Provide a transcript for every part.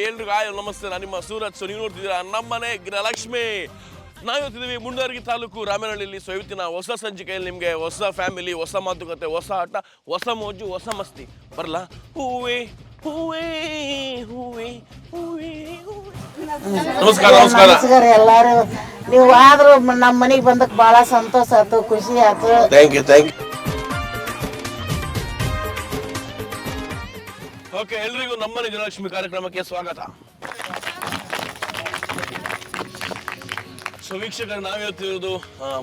ಎಲ್ರಿಗೂ ನಮಸ್ತೆ. ನಾನು ನಿಮ್ಮ ಸೂರಜ್. ಸೊ ನೀವು ನೋಡ್ತಿದ್ದೀರಾ ನಮ್ಮನೆ ಗೃಹಲಕ್ಷ್ಮಿ. ನಾವಿರ್ತಿದ್ದೀವಿ ಮುಂಡರಗಿ ತಾಲೂಕು ರಾಮನಹಳ್ಳಿಯಲ್ಲಿ. ಸೊ ಇವತ್ತಿನ ಹೊಸ ಸಂಚಿಕೆಯಲ್ಲಿ ನಿಮಗೆ ಹೊಸ ಫ್ಯಾಮಿಲಿ, ಹೊಸ ಮಾತುಕತೆ, ಹೊಸ ಆಟ, ಹೊಸ ಮೋಜು, ಹೊಸ ಮಸ್ತಿ. ಬರಲ್ಲ ಹೂವೇ ಹೂವೇ ಹೂವೇ ಹೂವೇ ಹೂವೇ. ನಮಸ್ಕಾರ. ನಮಸ್ಕಾರ ಎಲ್ಲಾರು. ನೀವು ಆದ್ರೂ ನಮ್ಮ ಮನೆಗೆ ಬಂದಕ್ಕೆ ಬಹಳ ಸಂತೋಷ ಆಯ್ತು, ಖುಷಿ ಆಯ್ತು. Thank you. ಓಕೆ, ಎಲ್ರಿಗೂ ನಮ್ಮನೆ ಗೃಹಲಕ್ಷ್ಮಿ ಕಾರ್ಯಕ್ರಮಕ್ಕೆ ಸ್ವಾಗತ. ಸೊ ವೀಕ್ಷಕರು, ನಾವಿರ್ತಿರೋದು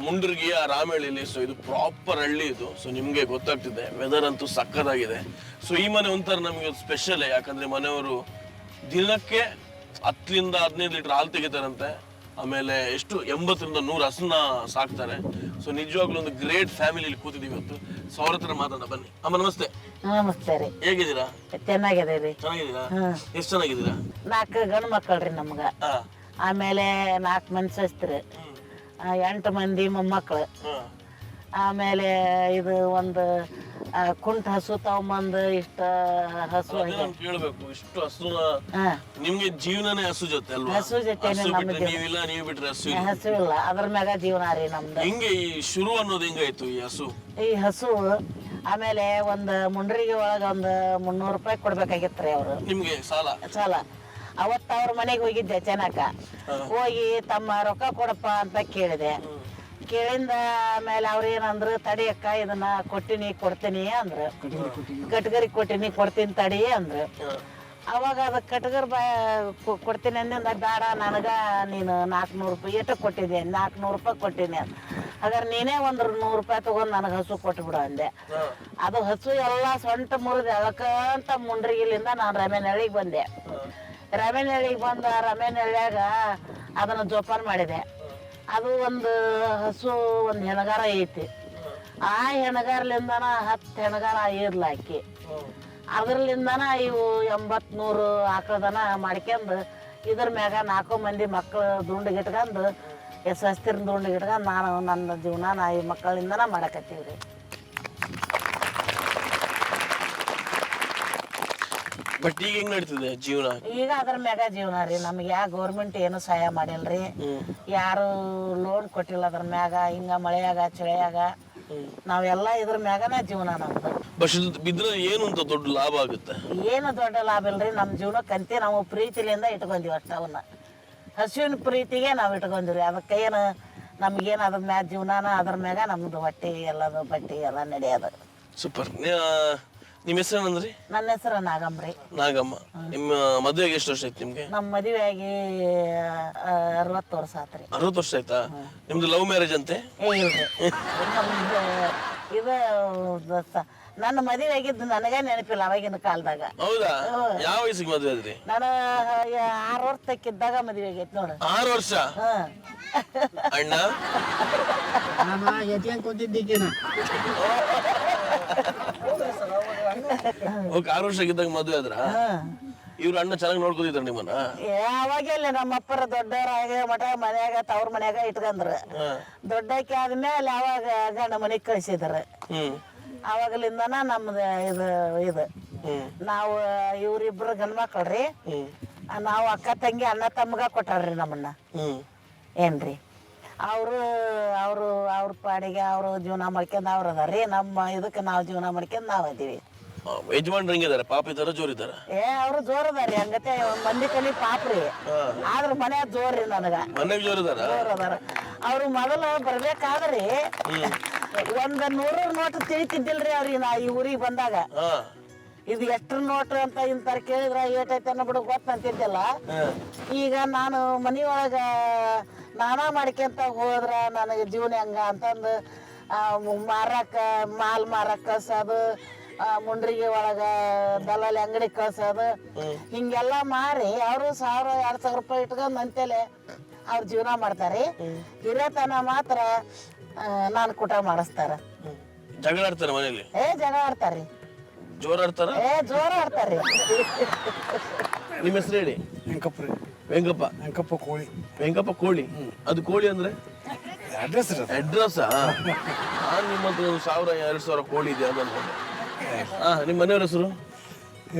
ಮುಂಡರಗಿಯ ರಾಮನಹಳ್ಳಿಯಲ್ಲಿ. ಸೊ ಇದು ಪ್ರಾಪರ್ ಹಳ್ಳಿ ಇದು. ಸೊ ನಿಮಗೆ ಗೊತ್ತಾಗ್ತಿದೆ, ವೆದರ್ ಅಂತೂ ಸಕ್ಕತ್ತಾಗಿದೆ. ಸೊ ಈ ಮನೆ ಒಂಥರ ನಮಗೆ ಸ್ಪೆಷಲ್, ಯಾಕಂದ್ರೆ ಮನೆಯವರು ದಿನಕ್ಕೆ 10ರಿಂದ 15 ಲೀಟರ್ ಹಾಲು ತೆಗಿತಾರಂತೆ. ಆಮೇಲೆ ಎಷ್ಟು 80ರಿಂದ 100 ಹಸುನ ಸಾಕ್ತಾರೆ. ಸೊ ನಿಜವಾಗ್ಲೂ ಒಂದು ಗ್ರೇಟ್ ಫ್ಯಾಮಿಲಿ ಕೂತಿದೀವಿ ಇವತ್ತು. ಸೊ ಅವ್ರ ಹತ್ರ ಮಾತಾಡ ಬನ್ನಿ. ಅಮ್ಮ ನಮಸ್ತೆ. ನಮಸ್ತೆ ರೀ. ಹೇಗಿದ್ದೀರಾ? ಚೆನ್ನಾಗಿದೆ ರೀ. ಚೆನ್ನಾಗಿದ್ದೀರಾ? ಎಷ್ಟು ಚೆನ್ನಾಗಿದ್ದೀರಾ? 4 ಗಂಡು ಮಕ್ಕಳ್ರಿ ನಮ್ಗ. ಆಮೇಲೆ 4 ಮಂದಿ ಸಸ್ತ್ರಿ, 8 ಮಂದಿ ಮೊಮ್ಮಕ್ಳು. ಆಮೇಲೆ ಇದು ಒಂದು ಕುಂಟ ಹಸು ತಗೊಂಬಂದು ಇಷ್ಟ ಹಸು ಕೇಳ್ಬೇಕು. ಇಷ್ಟು ಹಸು ನಿಮ್ಗೆ ಜೀವನನೇ ಹಸು ಜೊತೆ ಅಲ್ವಾ? ಹಸು ಜೊತೆ ನೀವಿಲ್ಲ, ನೀವು ಬಿಟ್ರೆ ಹಸು ಹಸು ಇಲ್ಲ, ಅದ್ರ ಮ್ಯಾಗ ಜೀವನ ರೀ ನಮ್ದು. ಹೆಂಗೆ ಈ ಶುರು ಅನ್ನೋದು ಹೆಂಗಾಯ್ತು ಈ ಹಸು? ಈ ಹಸು ಆಮೇಲೆ ಒಂದು ಮುಂಡ್ರಿಗೆ ಒಳಗ ಒಂದು 300 ರೂಪಾಯಿ ಕೊಡ್ಬೇಕಾಗಿತ್ರಿ ಅವ್ರು ನಿಮ್ಗೆ ಸಾಲ. ಅವತ್ತು ಅವ್ರ ಮನೆಗೆ ಹೋಗಿದ್ದೆ ಚೆನ್ನಕ. ಹೋಗಿ ತಮ್ಮ ರೊಕ್ಕ ಕೊಡಪ್ಪ ಅಂತ ಕೇಳಿದೆ. ಕೇಳಿಂದ ಆಮೇಲೆ ಅವ್ರ ಏನಂದ್ರು, ತಡಿ ಅಕ್ಕ ಇದನ್ನ ಕೊಡ್ತೀನಿ ಅಂದ್ರು. ಕಟ್ಗರಿ ಕೊಡ್ತೀನಿ ತಡಿ ಅಂದ್ರು. ಅವಾಗ ಅದ ಕಟ್ಗರ್ ಕೊಡ್ತೀನಿ ಅಂದಿಂದ, ಬೇಡ ನನಗ ನೀನು 400 ರೂಪಾಯಿ ಏಟ ಕೊಟ್ಟಿದ್ದೆ, 400 ರೂಪಾಯಿ ಕೊಟ್ಟಿನಿ. ಹಾಗಾದ್ರೆ ನೀನೇ ಒಂದು 100 ರೂಪಾಯಿ ತಗೊಂಡ್ ನನಗೆ ಹಸು ಕೊಟ್ಬಿಡು ಅಂದೆ. ಅದು ಹಸು ಎಲ್ಲ ಸೊಂಟ ಮುರಿದು ಎಳ್ಕಂತ ಮುಂಡ್ರಿಗಿಲಿಂದ ನಾನು ರಾಮನಹಳ್ಳಿಗೆ ಬಂದೆ. ರಾಮನಹಳ್ಳಿಗೆ ಬಂದ ರಾಮನಹಳ್ಳಿಯಾಗ ಅದನ್ನ ಜೋಪಾನ ಮಾಡಿದೆ. ಅದು ಒಂದು ಹಸು ಒಂದು ಹೆಣಗಾರ ಐತಿ. ಆ ಹೆಣಗಾರ್ಲಿಂದನ 10 ಹೆಣಗಾರ ಇರ್ಲಾಕಿ. ಅದ್ರಲಿಂದನ ಇವು 80-100 ಆಕಳದನ ಮಾಡ್ಕೊಂಡು ಇದ್ರ ಮ್ಯಾಗ 4 ಮಂದಿ ಮಕ್ಕಳು ದುಂಡಿಗಿಟ್ಕೊಂಡು ಸಸ್ತಿರ್ನ ದುಂಡಿಗಿಟ್ಕೊಂಡು ನಾನು ನನ್ನ ಜೀವನ ಈ ಮಕ್ಕಳಿಂದನ ಮಾಡಕತ್ತೀವ್ರಿ. ಬಟ್ ಈಗ ಹೆಂಗ್ ನಡೀತಿದೆ ಜೀವನ? ಈಗ ಅದ್ರ ಮ್ಯಾಗ ಜೀವನ ರೀ. ನಮ್ಗೆ ಯಾವ ಗೌರ್ಮೆಂಟ್ ಏನು ಸಹಾಯ ಮಾಡಿಲ್ರಿ, ಯಾರು ಲೋನ್ ಕೊಟ್ಟಿಲ್ಲ ಅದ್ರ ಮ್ಯಾಗ. ಹಿಂಗ ಮಳೆಯಾಗ ಚಳಿಯಾಗ ನಾವೆಲ್ಲ ಇದ್ರ ಮ್ಯಾಗನ ಜೀವನ ನಮ್ದು. ಬಿದ್ರೆ ಏನು ಅಂತ ದೊಡ್ಡ ಲಾಭ ಆಗುತ್ತೆ? ಏನು ದೊಡ್ಡ ಲಾಭ ಇಲ್ರಿ. ನಮ್ಮ ಜೀವನಕ್ಕಂತೆ ನಾವು ಪ್ರೀತಿಲಿಂದ ಇಟ್ಕೊಂತೀವಿ ಅಷ್ಟ. ಅವನ್ನ ಹಸುವಿನ ಪ್ರೀತಿಗೆ ನಾವು ಇಟ್ಕೊಂತೀವ್ರಿ. ಅದಕ್ಕೆ ಏನು ನಮ್ಗೇನು ಅದ್ರ ಮ್ಯಾಗ ಜೀವನಾನ ಅದ್ರ ಮ್ಯಾಗ ನಮ್ದು ಹೊಟ್ಟೆ ಎಲ್ಲದು ಬಟ್ಟೆ ಎಲ್ಲ ನಡೆಯೋದು. ಸೂಪರ್. ನಿಮ್ಮ ಹೆಸರು ಏನಂದ್ರಿ? ನನ್ನ ಹೆಸರು ನಾಗಮ್ಮ. ನಿಮ್ಮ ಮದುವೆಗೆ ಎಷ್ಟು ವರ್ಷ ಆಯ್ತು ನಿಮ್ಗೆ? ನಮ್ಮ ಮದುವೆ ಆಗಿ 60 ವರ್ಷ ಆತ್ರಿ. 60 ವರ್ಷ ಆಯ್ತಾ? ನಿಮ್ದು ಲವ್ ಮ್ಯಾರೇಜ್ ಅಂತೆ? ಇಲ್ರಿ, ಇದು ನನ್ನ ಮದುವೆ ಆಗಿದ್ದು ನನಗೆ ನೆನಪಿಲ್ಲ ಅವಾಗಿನ ಕಾಲದಾಗ. ಹೌದಾ? ಯಾವ ವಯಸ್ಸಿಗೆ ಮದುವೆ ಆದ್ರಿ? ನಾನು 6 ವರ್ಷ ತಕ್ಕಿದ್ದಾಗ ಮದುವೆ ಆಗೈತಿ ನೋಡು. 6 ವರ್ಷ? ಅಣ್ಣ ಓಕೆ, 6 ವರ್ಷ ಆಗಿದ್ದಾಗ ಮದುವೆ ಆದ್ರ? ಇವ್ರ ಅಣ್ಣ ಚೆನ್ನಾಗಿ ನೋಡ್ಕೊತಿದ್ರ ನಿಮ್ಮನ್ನ? ಅವಾಗೆಲ್ಲ ನಮ್ಮ ಅಪ್ಪರ ದೊಡ್ಡವರಾಗ ಮಠ ಮನ್ಯಾಗ ತವ್ರ ಮನ್ಯಾಗ ಇಟ್ಕಂದ್ರ. ದೊಡ್ಡಕ್ಕೆ ಆದ್ಮೇಲೆ ಅವಾಗ ಗಂಡ ಮನೆಗ್ ಕಳ್ಸಿದ್ರ. ಅವಾಗಲಿಂದನ ನಮ್ದು ಇದು ನಾವು ಇವ್ರಿಬ್ರು ಗಂಡ್ಮಕ್ಳ್ರಿ. ನಾವು ಅಕ್ಕ ತಂಗಿ ಅಣ್ಣ ತಮ್ಮಗ ಕೊಟ್ಟಾರ್ರಿ ನಮ್ಮನ್ನ. ಏನ್ರಿ ಅವ್ರ ಪಾಡಿಗೆ ಅವ್ರು ಜೀವನ ಮಾಡ್ಕೊಂಡ್ ಅವ್ರ ಅದಾರ್ರಿ. ನಮ್ಮ ಇದಕ್ಕೆ ನಾವು ಜೀವನ ಮಾಡ್ಕೊಂಡ್ ನಾವ್ ಅದೀವಿ. ಯಜಮಾನ್ರು ಹೆಂಗಿದಾರೆ? ಪಾಪ ಇದಾರ ಜೋರ್ ಇದಾರ? ಅವ್ರು ಜೋರ್ ಅದಾರಿ. ಹಂಗತೆ ಮಂದಿ ಕಲಿ ಪಾಪ್ರಿ, ಆದ್ರ ಮನೆ ಜೋರ್ರಿ. ನನಗ ಮನೆಗ್ ಜೋರ್ ಅದಾರ. ಅವ್ರು ಮೊದಲ ಬರ್ಬೇಕಾದ್ರಿ ಒಂದ್ 100 ನೋಟ್ ತಿಳಿತಿದ್ದಿಲ್ರಿ ಅವ್ರಿಗೆ. ನಾ ಈ ಊರಿಗೆ ಬಂದಾಗ ಇದು ಎಷ್ಟ್ರ ನೋಟ್ ಅಂತ ಇಂತಾರ ಕೇಳಿದ್ರ ಏಟೈತೆ ಅನ್ನೋ ಬಿಡು ಗೊತ್ತಂತಿದ್ದಿಲ್ಲ. ಈಗ ನಾನು ಮನಿಯೊಳಗ ನಾನಾ ಮಾಡ್ಕೊಂತ ಹೋದ್ರ ನನಗೆ ಜೀವನ ಹೆಂಗ ಅಂತಂದು ಮಾಲ್ ಮಾರಕ್ ಕಳ್ಸೋದು, ಮುಂಡ್ರಿಗೆ ಒಳಗ ದಲ್ಲಾಳಿ ಅಂಗಡಿ ಕಳ್ಸೋದು, ಹಿಂಗೆಲ್ಲಾ ಮಾರಿ ಅವರು 1000-2000 ರೂಪಾಯಿ ಇಟ್ಕೊಂಡ್ ಅಂತೇಲೆ ಅವ್ರ ಜೀವನ ಮಾಡ್ತಾರೆ. ಹಿರೇತನ ಮಾತ್ರ ನಾನು ಕುಟ ಮಾಡಿಸ್ತಾರ. ಜಗಳ ಆಡ್ತಾರ ಮನೇಲಿ? ಜಗಳ ಆಡ್ತಾರ್ರಿ. ಜೋರ್ ಆಡ್ತಾರ? ಜೋರ ಆಡ್ತಾರ್ರಿ. ನಿಮ್ಮ ಹೆಸರು ಹೇಳಿ? ವೆಂಕಪ್ಪ ಕೋಳಿ. ಅದು ಕೋಳಿ ಅಂದ್ರೆ ಅಡ್ರೆಸ್? ನಿಮ್ಮ 1000-2000 ಕೋಳಿ ಇದೆ ಅದನ್ನ. ನಿಮ್ಮ ಮನೆಯವ್ರ ಹೆಸರು?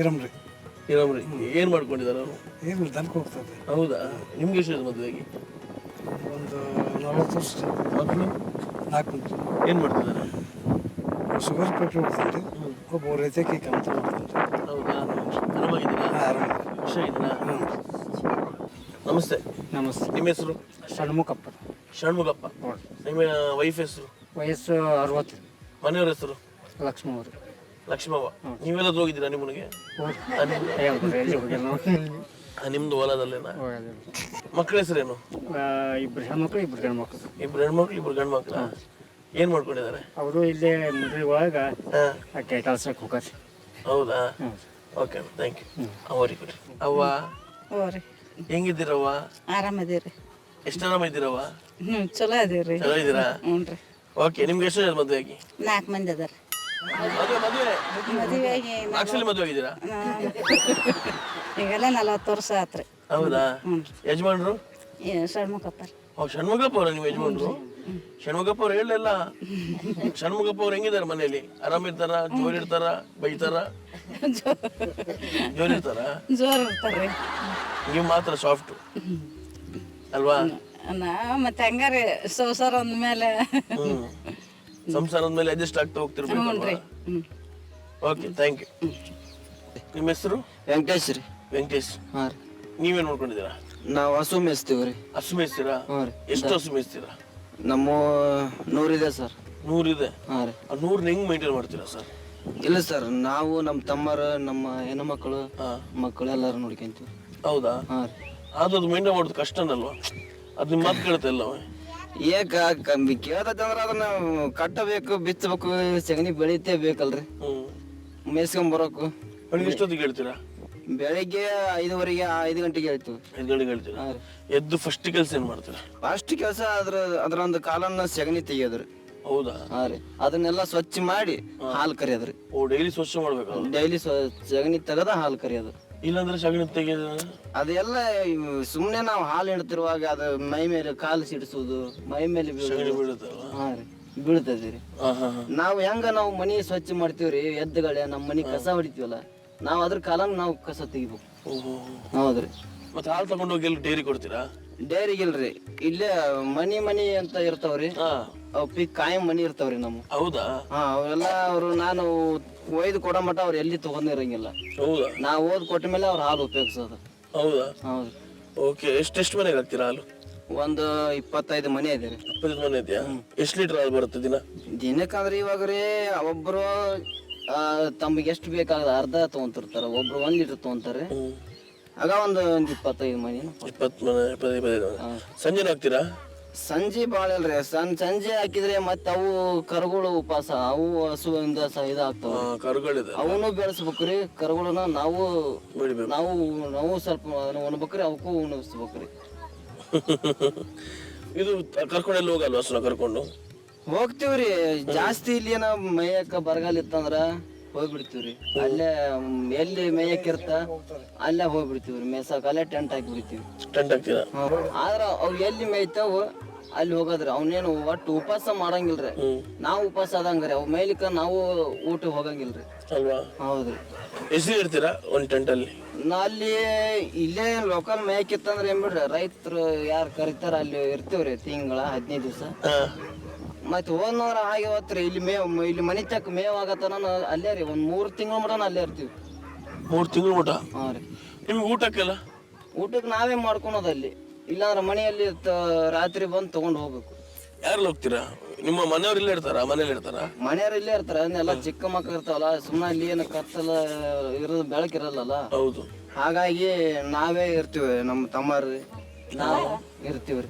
ಶ್ರೀರಾಮ್ರಿ ಏನ್ ಮಾಡ್ಕೊಂಡಿದ್ದಾರೆ ಅವರು? ಏನು ದನಕ್ಕೆ ಹೋಗ್ತದೆ. ಹೌದಾ? ನಿಮ್ಗೆ ಎಷ್ಟು ಮದುವೆಗೆ? ಒಂದು 40 ವರ್ಷ. ಮಕ್ಕಳು? 4 ಮಂದಿ. ಏನ್ ಮಾಡ್ತಿದ್ದಾರೆ? ಶುಗರ್ ಫ್ಯಾಕ್ಟ್ರಿ ಹೋಗ್ತಾನೆ, ಒಬ್ಬ ರೈತಕ್ಕೆ ಕಂತ ಹೋಗ್ತಾನೆ. ಹೌದಾ? ಆರಾಮಾಗಿದ್ದೀರಾ? ಆರಾಮ. ಹುಷಾರಿದ್ದೀರಾ? ನಮಸ್ತೆ. ನಮಸ್ತೆ. ನಿಮ್ಮ ಹೆಸರು? ಷಣ್ಮುಖಪ್ಪ. ಷಣ್ಮುಖಪ್ಪ. ನಿಮ್ಮ ವೈಫ್ ಹೆಸರು? ವಯಸ್ಸು 60. ಮನೆಯವ್ರ ಹೆಸರು? ಲಕ್ಷ್ಮವ್ರು. ಲಕ್ಷ್ಮವ್ವ. ನೀವೆಲ್ಲ ಹೋಗಿದ್ದೀರಾ ನಿಮ್ಮನಿಗೆ? ನಿಮ್ದು ಹೊಲದಲ್ಲೇನಾ? ಮಕ್ಕಳ ಹೆಸರೇನು? ಇಬ್ರು ಹೆಣ್ಮಕ್ಳು, ಇಬ್ರು ಗಂಡ್ಮಕ್ಳು. ಇಬ್ರು ಹೆಣ್ಮಕ್ಳು, ಇಬ್ರು ಗಂಡು ಮಕ್ಳ. ಏನ್ ಮಾಡ್ಕೊಂಡಿದ್ದಾರೆ? ಅವರು ಇಲ್ಲೇ ಮುಂಡ್ರಿ ಒಳಗೆ ಟೈಟಲ್ಸಕ್ಕೆ ಹೋಗ್ರಿ. ಹೌದಾ? Okay, thank you. ಅವರಿ ಕೊಡ್ರಿ. ಅವ್ವ ಹೋರಿ ಹೆಂಗಿದ್ದೀರವ್ವ? ಆರಾಮದೀರಿ? ಎಷ್ಟು ಆರಾಮಿದ್ದೀರವ್ವ? ಚಲೋ ಅದೀವ್ರಿ. ಚಲೋ ಇದ್ದೀರಾ? ಹ್ಞೂ. ಓಕೆ, ನಿಮ್ಗೆ ಎಷ್ಟು ಜನ ಮದುವೆ ಆಗಿ? 4 ಮಂದಿ ಅದಾರ. ಮದುವೆ ಮದುವೆ ಆಗಿ ಆಕ್ಚುಲಿ ಮದುವೆ ಆಗಿದ್ದೀರಾ? ಈಗೆಲ್ಲ 40 ವರ್ಷ ಆತ್ರಿ. ಹೌದಾ? ಯಜಮಾನ್ರು? ಷಣ್ಮುಖಪ್ಪ. ಓ, ಷಣ್ಮುಖಪ್ಪ ಅವ್ರ ನೀವು ಯಜಮಾನ್ರು? ಷಣ್ಮುಖಪ್ಪ ಅವ್ರು ಹೇಳಲ್ಲ. ಷಣ್ಮುಖಪ್ಪ ಅವ್ರು ಹೆಂಗಿದ್ದಾರೆ ಮನೇಲಿ? ಆರಾಮಿರ್ತಾರ? ಜೋರಿರ್ತಾರ? ಬೈತಾರ? ಜೋರಿರ್ತಾರ? ಜೋರ್ ಇರ್ತಾರ್ರಿ. ನೀವು ಮಾತ್ರ ಸಾಫ್ಟ್ ಅಲ್ವಾ? ಮತ್ತೆ ಹಂಗಾರಿ ಸಂಸಾರ ಅಂದ್ಮೇಲೆ ಸಂಸಾರ ಅಂದ್ಮೇಲೆ ಅಡ್ಜಸ್ಟ್ ಆಗ್ತಾ ಹೋಗ್ತಿರ್ಬೇಕು. Okay, thank you. ನಿಮ್ಮ ಹೆಸರು? ವೆಂಕಟೇಶ್ ರೀ. ವೆಂಕಟೇಶ್. ಹಾಂ ರೀ. ನೀವೇನ್ ನೋಡ್ಕೊಂಡಿದ್ದೀರಾ? ನಾವು ಹಸು ಮೇಯಿಸ್ತೀವಿ ರೀ. ಹಸು ಮೇಯಿಸ್ತೀರಾ? ಹಾಂ ರೀ. ಎಷ್ಟು ಹಸು ಮೇಯಿಸ್ತೀರಾ? ನಮ್ಮ 100 ಇದೆ ಸರ್. 100 ಇದೆ? ಹಾಂ ರೀ. ಆ 100 ಹೆಂಗ್ ಮೇಂಟೈನ್ ಮಾಡ್ತೀರಾ ಸರ್? ಇಲ್ಲ ಸರ್, ನಾವು ನಮ್ಮ ತಮ್ಮರು, ನಮ್ಮ ಹೆಣ್ಣು ಮಕ್ಕಳು, ಹಾ. ಮಕ್ಕಳು ಎಲ್ಲರೂ ನೋಡ್ಕೊಂತೀವಿ. ಹೌದಾ? ಹಾಂ ರೀ. ಅದು ಮೇಂಟೈನ್ ಮಾಡೋದು ಕಷ್ಟನಲ್ವಾ? ಅದು ನಿಮ್ಮ ಮಾತು ಕೇಳುತ್ತೆ ಎಲ್ಲ? ಕೇಳ್ತೈತೆ ಅಂದ್ರೆ ಅದನ್ನ ಕಟ್ಟಬೇಕು, ಬಿಚ್ಚಬೇಕು, ಸಗಣಿ ಬೆಳಿತೇ ಬೇಕಲ್ರಿ. ಮೇಯ್ಸ್ಕೊಂಬರೋಕು. ಬೆಳಿಗ್ಗೆ ಎಷ್ಟೊತ್ತಿಗೆ ಹೇಳ್ತೀರಾ? ಬೆಳಿಗ್ಗೆ 5:15, 5 ಗಂಟೆಗೆ ಹೇಳ್ತೀವಿ. 5 ಗಂಟೆಗೆ ಹೇಳ್ತೀರಾ? ಹಾಂ ರೀ. ಎದ್ದು ಫಸ್ಟ್ ಕೆಲಸ ಏನ್ ಮಾಡ್ತೀರಾ? ಫಸ್ಟ್ ಕೆಲಸ ಅದ್ರೊಂದು ಕಾಲನ್ನ ಸಗಣಿ ತೆಗಿಯೋದ್ರಿ. ಹೌದಾ? ಹಾಂ ರೀ. ಅದನ್ನೆಲ್ಲ ಸ್ವಚ್ಛ ಮಾಡಿ ಹಾಲು ಕರಿಯೋದ್ರಿ. ಓ, ಡೈಲಿ ಸ್ವಚ್ಛ ಮಾಡ್ಬೇಕು? ಡೈಲಿ ಸಗಣಿ ತೆಗದ ಹಾಲು ಕರಿಯೋದು. ಇಲ್ಲಾಂದ್ರೆ ಸಗಣಿ ತೆಗೆದ ಅದೆಲ್ಲ ಸುಮ್ಮನೆ ನಾವು ಹಾಲು ಹಿಡ್ತಿರುವಾಗ ಅದು ಮೈ ಮೇಲೆ ಕಾಲು ಸಿಡಿಸೋದು, ಮೈ ಮೇಲೆ ಸಗಣಿ ಬೀಳುತ್ತಲ್ವಾ? ಹಾ ರೀ, ಬೀಳ್ತದೆ ರೀ. ನಾವು ನಾವು ಮನಿ ಸ್ವಚ್ಛ ಮಾಡ್ತೀವ್ರಿ, ಎದ್ದುಗಳೆ ನಮ್ಮ ಮನಿ ಕಸ ಹೊಡಿತೀವಲ್ಲ, ನಾವು ಅದ್ರ ಕಾಲನ ನಾವು ಕಸ ತೆಗಿಬೇಕು. ಹೌದ್ರಿ. ಮತ್ತೆ ಹಾಲು ತಗೊಂಡು ಹೋಗಿ ಎಲ್ಲಿ ಡೈರಿ ಕೊಡ್ತೀರಾ? ಡೈರಿಗಿಲ್ರಿ, ಇಲ್ಲೇ ಮನಿ ಅಂತ ಇರ್ತಾವ್ರಿ. ಅವ್ ಕಾಯಂ ಮನಿ ಇರ್ತಾವ್ರಿ ನಮ್ಮ. ಹೌದಾ? ಹಾ, ಅವೆಲ್ಲ ಅವ್ರು ನಾನು ಒಯ್ದು ಕೊಡೋ ಮಟ್ಟ ಅವ್ರು ಎಲ್ಲಿ ತಗೊಂಡಿರಂಗಿಲ್ಲ. ಹೌದಾ? ನಾವು ಓದ್ ಕೊಟ್ಟ ಮೇಲೆ ಅವ್ರ ಹಾಲು ಉಪಯೋಗಿಸೋದು. ಹೌದಾ? ಹೌದು. ಓಕೆ, ಎಷ್ಟು ಮನೆಗೆ ಹಾಕ್ತೀರಾ ಹಾಲು? ಒಂದು 25 ಮನೆ ಇದೆ ರೀ. 25 ಮನೆ ಇದೆಯಾ? ಎಷ್ಟು ಲೀಟರ್ ಹಾಲು ಬರುತ್ತೆ ದಿನ? ದಿನಕ್ಕಂದ್ರೆ ಇವಾಗ ರೀ ಒಬ್ರು ತಮಗೆ ಎಷ್ಟು ಬೇಕಾಗದ ಅರ್ಧ ತಗೊಂತಿರ್ತಾರ, ಒಬ್ರು 1 ಲೀಟರ್ ತಗೊಂತಾರೆ. ಆಗ ಒಂದು 25 ಮನೆ. 20 ಮನೆ, 25 ಮನೆ. ಸಂಜೆ ಹಾಕ್ತೀರಾ? ಸಂಜೆ ಭಾಳ ಅಲ್ರಿ. ಸಂಜೆ ಹಾಕಿದ್ರೆ ಮತ್ತೆ ಅವು ಕರುಗಳು ಉಪವಾಸ, ಅವು ಹಸುವಿಂದ ಇದಾಗ್ತಾವ. ಕರುಗಳಿದೆ, ಅವನು ಬೆಳೆಸ್ಬೇಕ್ರಿ. ಕರುಗಳನ್ನ ನಾವು ಬೆಳಿಬೇಕು. ನಾವು ಸ್ವಲ್ಪ ಉಣ್ಬೇಕ್ರಿ, ಅವಕ್ಕೂ ಉಣಿಸ್ಬೇಕ್ರಿ. ಇದು ಕರ್ಕೊಂಡೆಲ್ಲ ಹೋಗಲ್ವಾ ಹಸುನ ಕರ್ಕೊಂಡು? ಹೋಗ್ತಿವ್ರಿ. ಜಾಸ್ತಿ ಇಲ್ಲಿ ಏನೋ ಮೇಯಕ್ಕ ಬರಗಾಲ ಇತ್ತಂದ್ರ ಹೋಗ್ಬಿಡ್ತೀವ್ರಿ. ಅಲ್ಲೇ ಎಲ್ಲಿ ಮೇಯಕ್ ಇರ್ತ ಅಲ್ಲೇ ಹೋಗ್ಬಿಡ್ತೀವ್ರಿ. ಮೇಯ್ಸಾಕ ಅಲ್ಲೇ ಟೆಂಟ್ ಹಾಕಿ ಬಿಡ್ತೀವಿ. ಟೆಂಟ್ ಹಾಕ್ತೀರಾ? ಆದ್ರ ಅವ್ ಎಲ್ಲಿ ಮೇಯ್ತಾವ ಅಲ್ಲಿ ಹೋಗದ್ರಿ. ಅವನೇನು ಒಟ್ಟು ಉಪವಾಸ ಮಾಡಂಗಿಲ್ರಿ. ನಾವು ಉಪವಾಸ ಆದಂಗ್ರಿ, ಅವ್ ಮೇಯ್ಲಿಕ್ಕ ನಾವು ಊಟ ಹೋಗಂಗಿಲ್ರಿ ಅಲ್ವಾ? ಹೌದ್ರಿ. ಎಷ್ಟು ಇರ್ತೀರಾ ಒಂದ್ ಟೆಂಟ್ ಅಲ್ಲಿ? ಅಲ್ಲಿ ಇಲ್ಲೇ ಲೋಕಲ್ ಮೇಯಕಿತ್ತಂದ್ರ ಏನ್ ಬಿಡ್ರಿ, ರೈತರು ಯಾರು ಕರಿತಾರ ಅಲ್ಲಿ ಇರ್ತೀವ್ರಿ. ತಿಂಗಳ 15 ದಿವಸ. ಮತ್ತೆ ಹೋದ್ನವ್ರ ಹಾಗೆ ಹೋತ್ರಿ. ಇಲ್ಲಿ ಮನಿ ತಕ್ಕ ಮೇವ್ ಆಗತ್ತನ ಅಲ್ಲೇ ರೀ. ಒಂದ್ 3 ತಿಂಗಳ ಮಟನ ಅಲ್ಲೇ ಇರ್ತೀವಿ. 3 ತಿಂಗಳು ಊಟ? ಹಾ ರೀ. ನಿಮ್ಗೆ ಊಟಕ್ಕೆಲ್ಲ? ಊಟಕ್ಕೆ ನಾವೇ ಮಾಡ್ಕೊಳೋದಲ್ಲಿ. ಇಲ್ಲಾಂದ್ರೆ ಮನೆಯಲ್ಲಿ ರಾತ್ರಿ ಬಂದು ತಗೊಂಡ್ ಹೋಗ್ಬೇಕು. ಯಾರು ಹೋಗ್ತೀರಾ? ನಿಮ್ಮ ಮನೆಯವ್ರು ಇಲ್ಲೇ ಇರ್ತಾರ? ಮನೇಲಿ ಇರ್ತಾರ? ಮನೆಯವ್ರು ಇಲ್ಲೇ ಇರ್ತಾರ. ಅದನ್ನೆಲ್ಲ ಚಿಕ್ಕ ಮಕ್ಳು ಇರ್ತಾವಲ್ಲ, ಸುಮ್ಮನೆ ಅಲ್ಲಿ ಏನು ಕತ್ತಲ ಇರೋದು, ಬೆಳಕಿರಲ್ಲ. ಹೌದು. ಹಾಗಾಗಿ ನಾವೇ ಇರ್ತೀವಿ. ನಮ್ಮ ತಮ್ಮರು ನಾವು ಇರ್ತೀವ್ರಿ.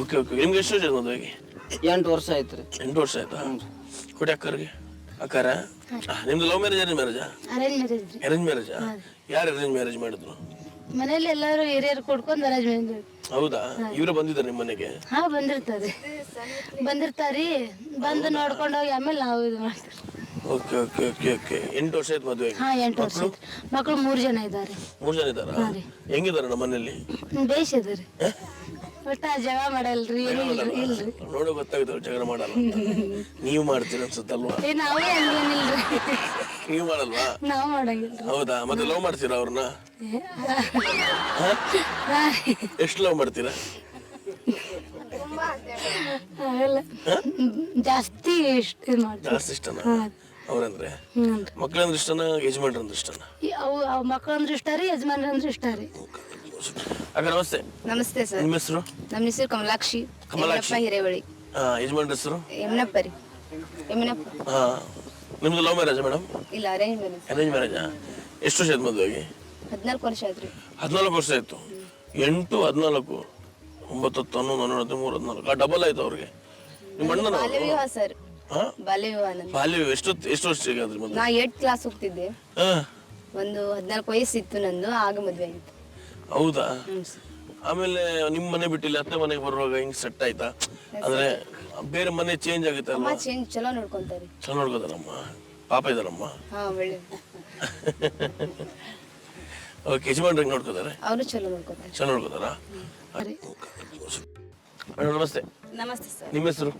Okay okay. ನಿಮ್ಗೆ ಎಷ್ಟು ಜನ ಮದುವೆಗೆ? 8 ವರ್ಷ ಆಯ್ತ್ರಿ. 8 ವರ್ಷ ಆಯ್ತಾ? ಕೊಡಿ ಅಕ್ಕರಿಗೆ. ಅಕ್ಕಾರ, ನಿಮ್ದು ಲವ್ ಮ್ಯಾರೇಜ್ ಅರೇಂಜ್ ಮ್ಯಾರೇಜಾ? ಅರೇಂಜ್ ಮ್ಯಾರೇಜಾ? ಯಾರು ಅರೇಂಜ್ ಮ್ಯಾರೇಜ್ ಮಾಡಿದ್ರು? ಮನೇಲಿ ಎಲ್ಲರೂ ಹಿರಿಯರು ಕೊಡ್ಕೊಂಡು ಅರೇಂಜ್ ಮಾಡಿದ್ರು. ಹೌದಾ? ಇವ್ರು ಬಂದಿದ್ದಾರೆ ನಿಮ್ಮ ಮನೆಗೆ? ಹಾ, ಬಂದಿರ್ತಾರಿ. ಬಂದು ನೋಡ್ಕೊಂಡು ಹೋಗಿ ಆಮೇಲೆ ನಾವು ಇದು ಮಾಡ್ತೀವಿ. Okay okay okay okay. 8 ವರ್ಷ ಆಯ್ತು ಮದುವೆ? ಹಾ, 8 ವರ್ಷ ಆಯ್ತು. ಮಕ್ಕಳು 3 ಜನ ಇದ್ದಾರೆ. 3 ಜನ ಇದ್ದಾರಾ? ಹೆಂಗಿದ್ದಾರೆ ನಮ್ಮ ಮನೆಯಲ್ಲಿ? ಬೇಷ್ ಇದಾರೆ. ಒಟ್ಟ ಜಗಳ ಮಾಡಲ್ರಿ ಏನಿಲ್ರಿ ಇಲ್ರಿ ನೋಡೋ ಗೊತ್ತಾಗುತ್ತೆ ಅವ್ರು ಜಗಳ ಮಾಡಲ್ಲ ಅಂತ. ನೀವು ಮಾಡ್ತೀರ ಅನ್ಸುತ್ತಲ್ವಾ? ನಾವೇ ಹಂಗೇನಿಲ್ರಿ ನೀವು ಮಾಡಲ್ವಾ? ನಾವ್ ಮಾಡಂಗಿಲ್ರಿ ಹೌದಾ? ಮತ್ತೆ ಲವ್ ಮಾಡ್ತೀರಾ ಅವ್ರನ್ನ? ಎಷ್ಟು ಲವ್ ಮಾಡ್ತೀರಾ? ಅವೆಲ್ಲ ಜಾಸ್ತಿ ಇಷ್ಟ ಮಾಡ್ತೀವಿ ಜಾಸ್ತಿ ಇಷ್ಟನಾ ಅವ್ರಂದ್ರೆ? ಮಕ್ಳಂದ್ರೆ ಇಷ್ಟನಾ ಯಜಮಾನ್ರಂದ್ರೆ ಇಷ್ಟನಾ? ಅವು ಮಕ್ಕಳು ಅಂದ್ರೆ ಇಷ್ಟ ರೀ ಯಜಮಾನ್ರ ಅಂದ್ರೆ ಇಷ್ಟ ರೀ. ಅಕ್ಕ ನಮಸ್ತೆ. ನಮಸ್ತೆ ಸರ್. ನಿಮ್ಮ ಹೆಸರು? ನಮ್ಮ ಹೆಸರು ಕಮಲಾಕ್ಷಿ. ಕಮಲಾಕ್ಷಿ. ಹಿರೇವಳಿ. ಯಜಮಾನ್ರ ಹೆಸರು? ಯಮನಪ್ಪ ರೀ. ಯಮನಪ್ಪ. ನಿಮ್ದು ಲವ್ ಮ್ಯಾರೇಜ್ ಮೇಡಮ್? ಇಲ್ಲ ಅರೇಂಜ್ ಮ್ಯಾರೇಜ್. ಅರೇಂಜ್ ಮ್ಯಾರೇಜಾ? ಎಷ್ಟು ವರ್ಷ ಆಯ್ತು ಮದುವೆಗೆ? 14 ವರ್ಷ ಆಯ್ತು ರೀ. 14 ವರ್ಷ ಆಯ್ತು. 8, 14, 9, 10, 11, 12, 13, 14 ಡಬಲ್ ಆಯ್ತು ಅವ್ರಿಗೆ. ನಿಮ್ಮ ಅಣ್ಣನ ಬಾಲ್ಯ ವಿವಾಹ ಸರ್. ಬಾಲ್ಯ ವಿವಾಹ ನಂದು. ಬಾಲ್ಯ ಎಷ್ಟು ವರ್ಷಕ್ಕೆ ಆದ್ರಿ ಮದುವೆ? ನಾ 8th ಕ್ಲಾಸ್ ಹೋಗ್ತಿದ್ದೆ. ಒಂದು 14 ವಯಸ್ಸಿತ್ತು ನಂದು, ಆಗ ಮದುವೆ ಆಗಿತ್ತು. ಹೌದಾ? ಆಮೇಲೆ ನಿಮ್ಮ ಮನೆ ಬಿಟ್ಟಿಲ್ಲ ಅತ್ತೆ ಮನೆಗೆ ಬರುವಾಗ ಹಿಂಗ್ ಸೆಟ್ ಆಯ್ತಾ? ಅಂದ್ರೆ ಬೇರೆ ಮನೆ ಚೇಂಜ್ ಆಗುತ್ತೆ ಅಮ್ಮ ಅಲ್ವಾ? ಚೇಂಜ್ ಚಲೋ ನೋಡ್ಕೊಂತಾರೆ. ಚಲೋ ನೋಡ್ಕೋತಾರಮ್ಮ, ಪಾಪ ಇದಾರಮ್ಮ. ಹಾ ಒಳ್ಳೆ. ಓಕೆ, ಯಜಮಾನ್ರಿಗೆ ನೋಡ್ಕೋತಾರೆ? ಅವರು ಚಲೋ ನೋಡ್ಕೊಂತಾರೆ. ಚಲೋ ನೋಡ್ಕೋತಾರ? ಮೇಡಮ್ ನಮಸ್ತೆ. ನಮಸ್ತೆ ಸರ್. ನಿಮ್ಮ ಹೆಸರು?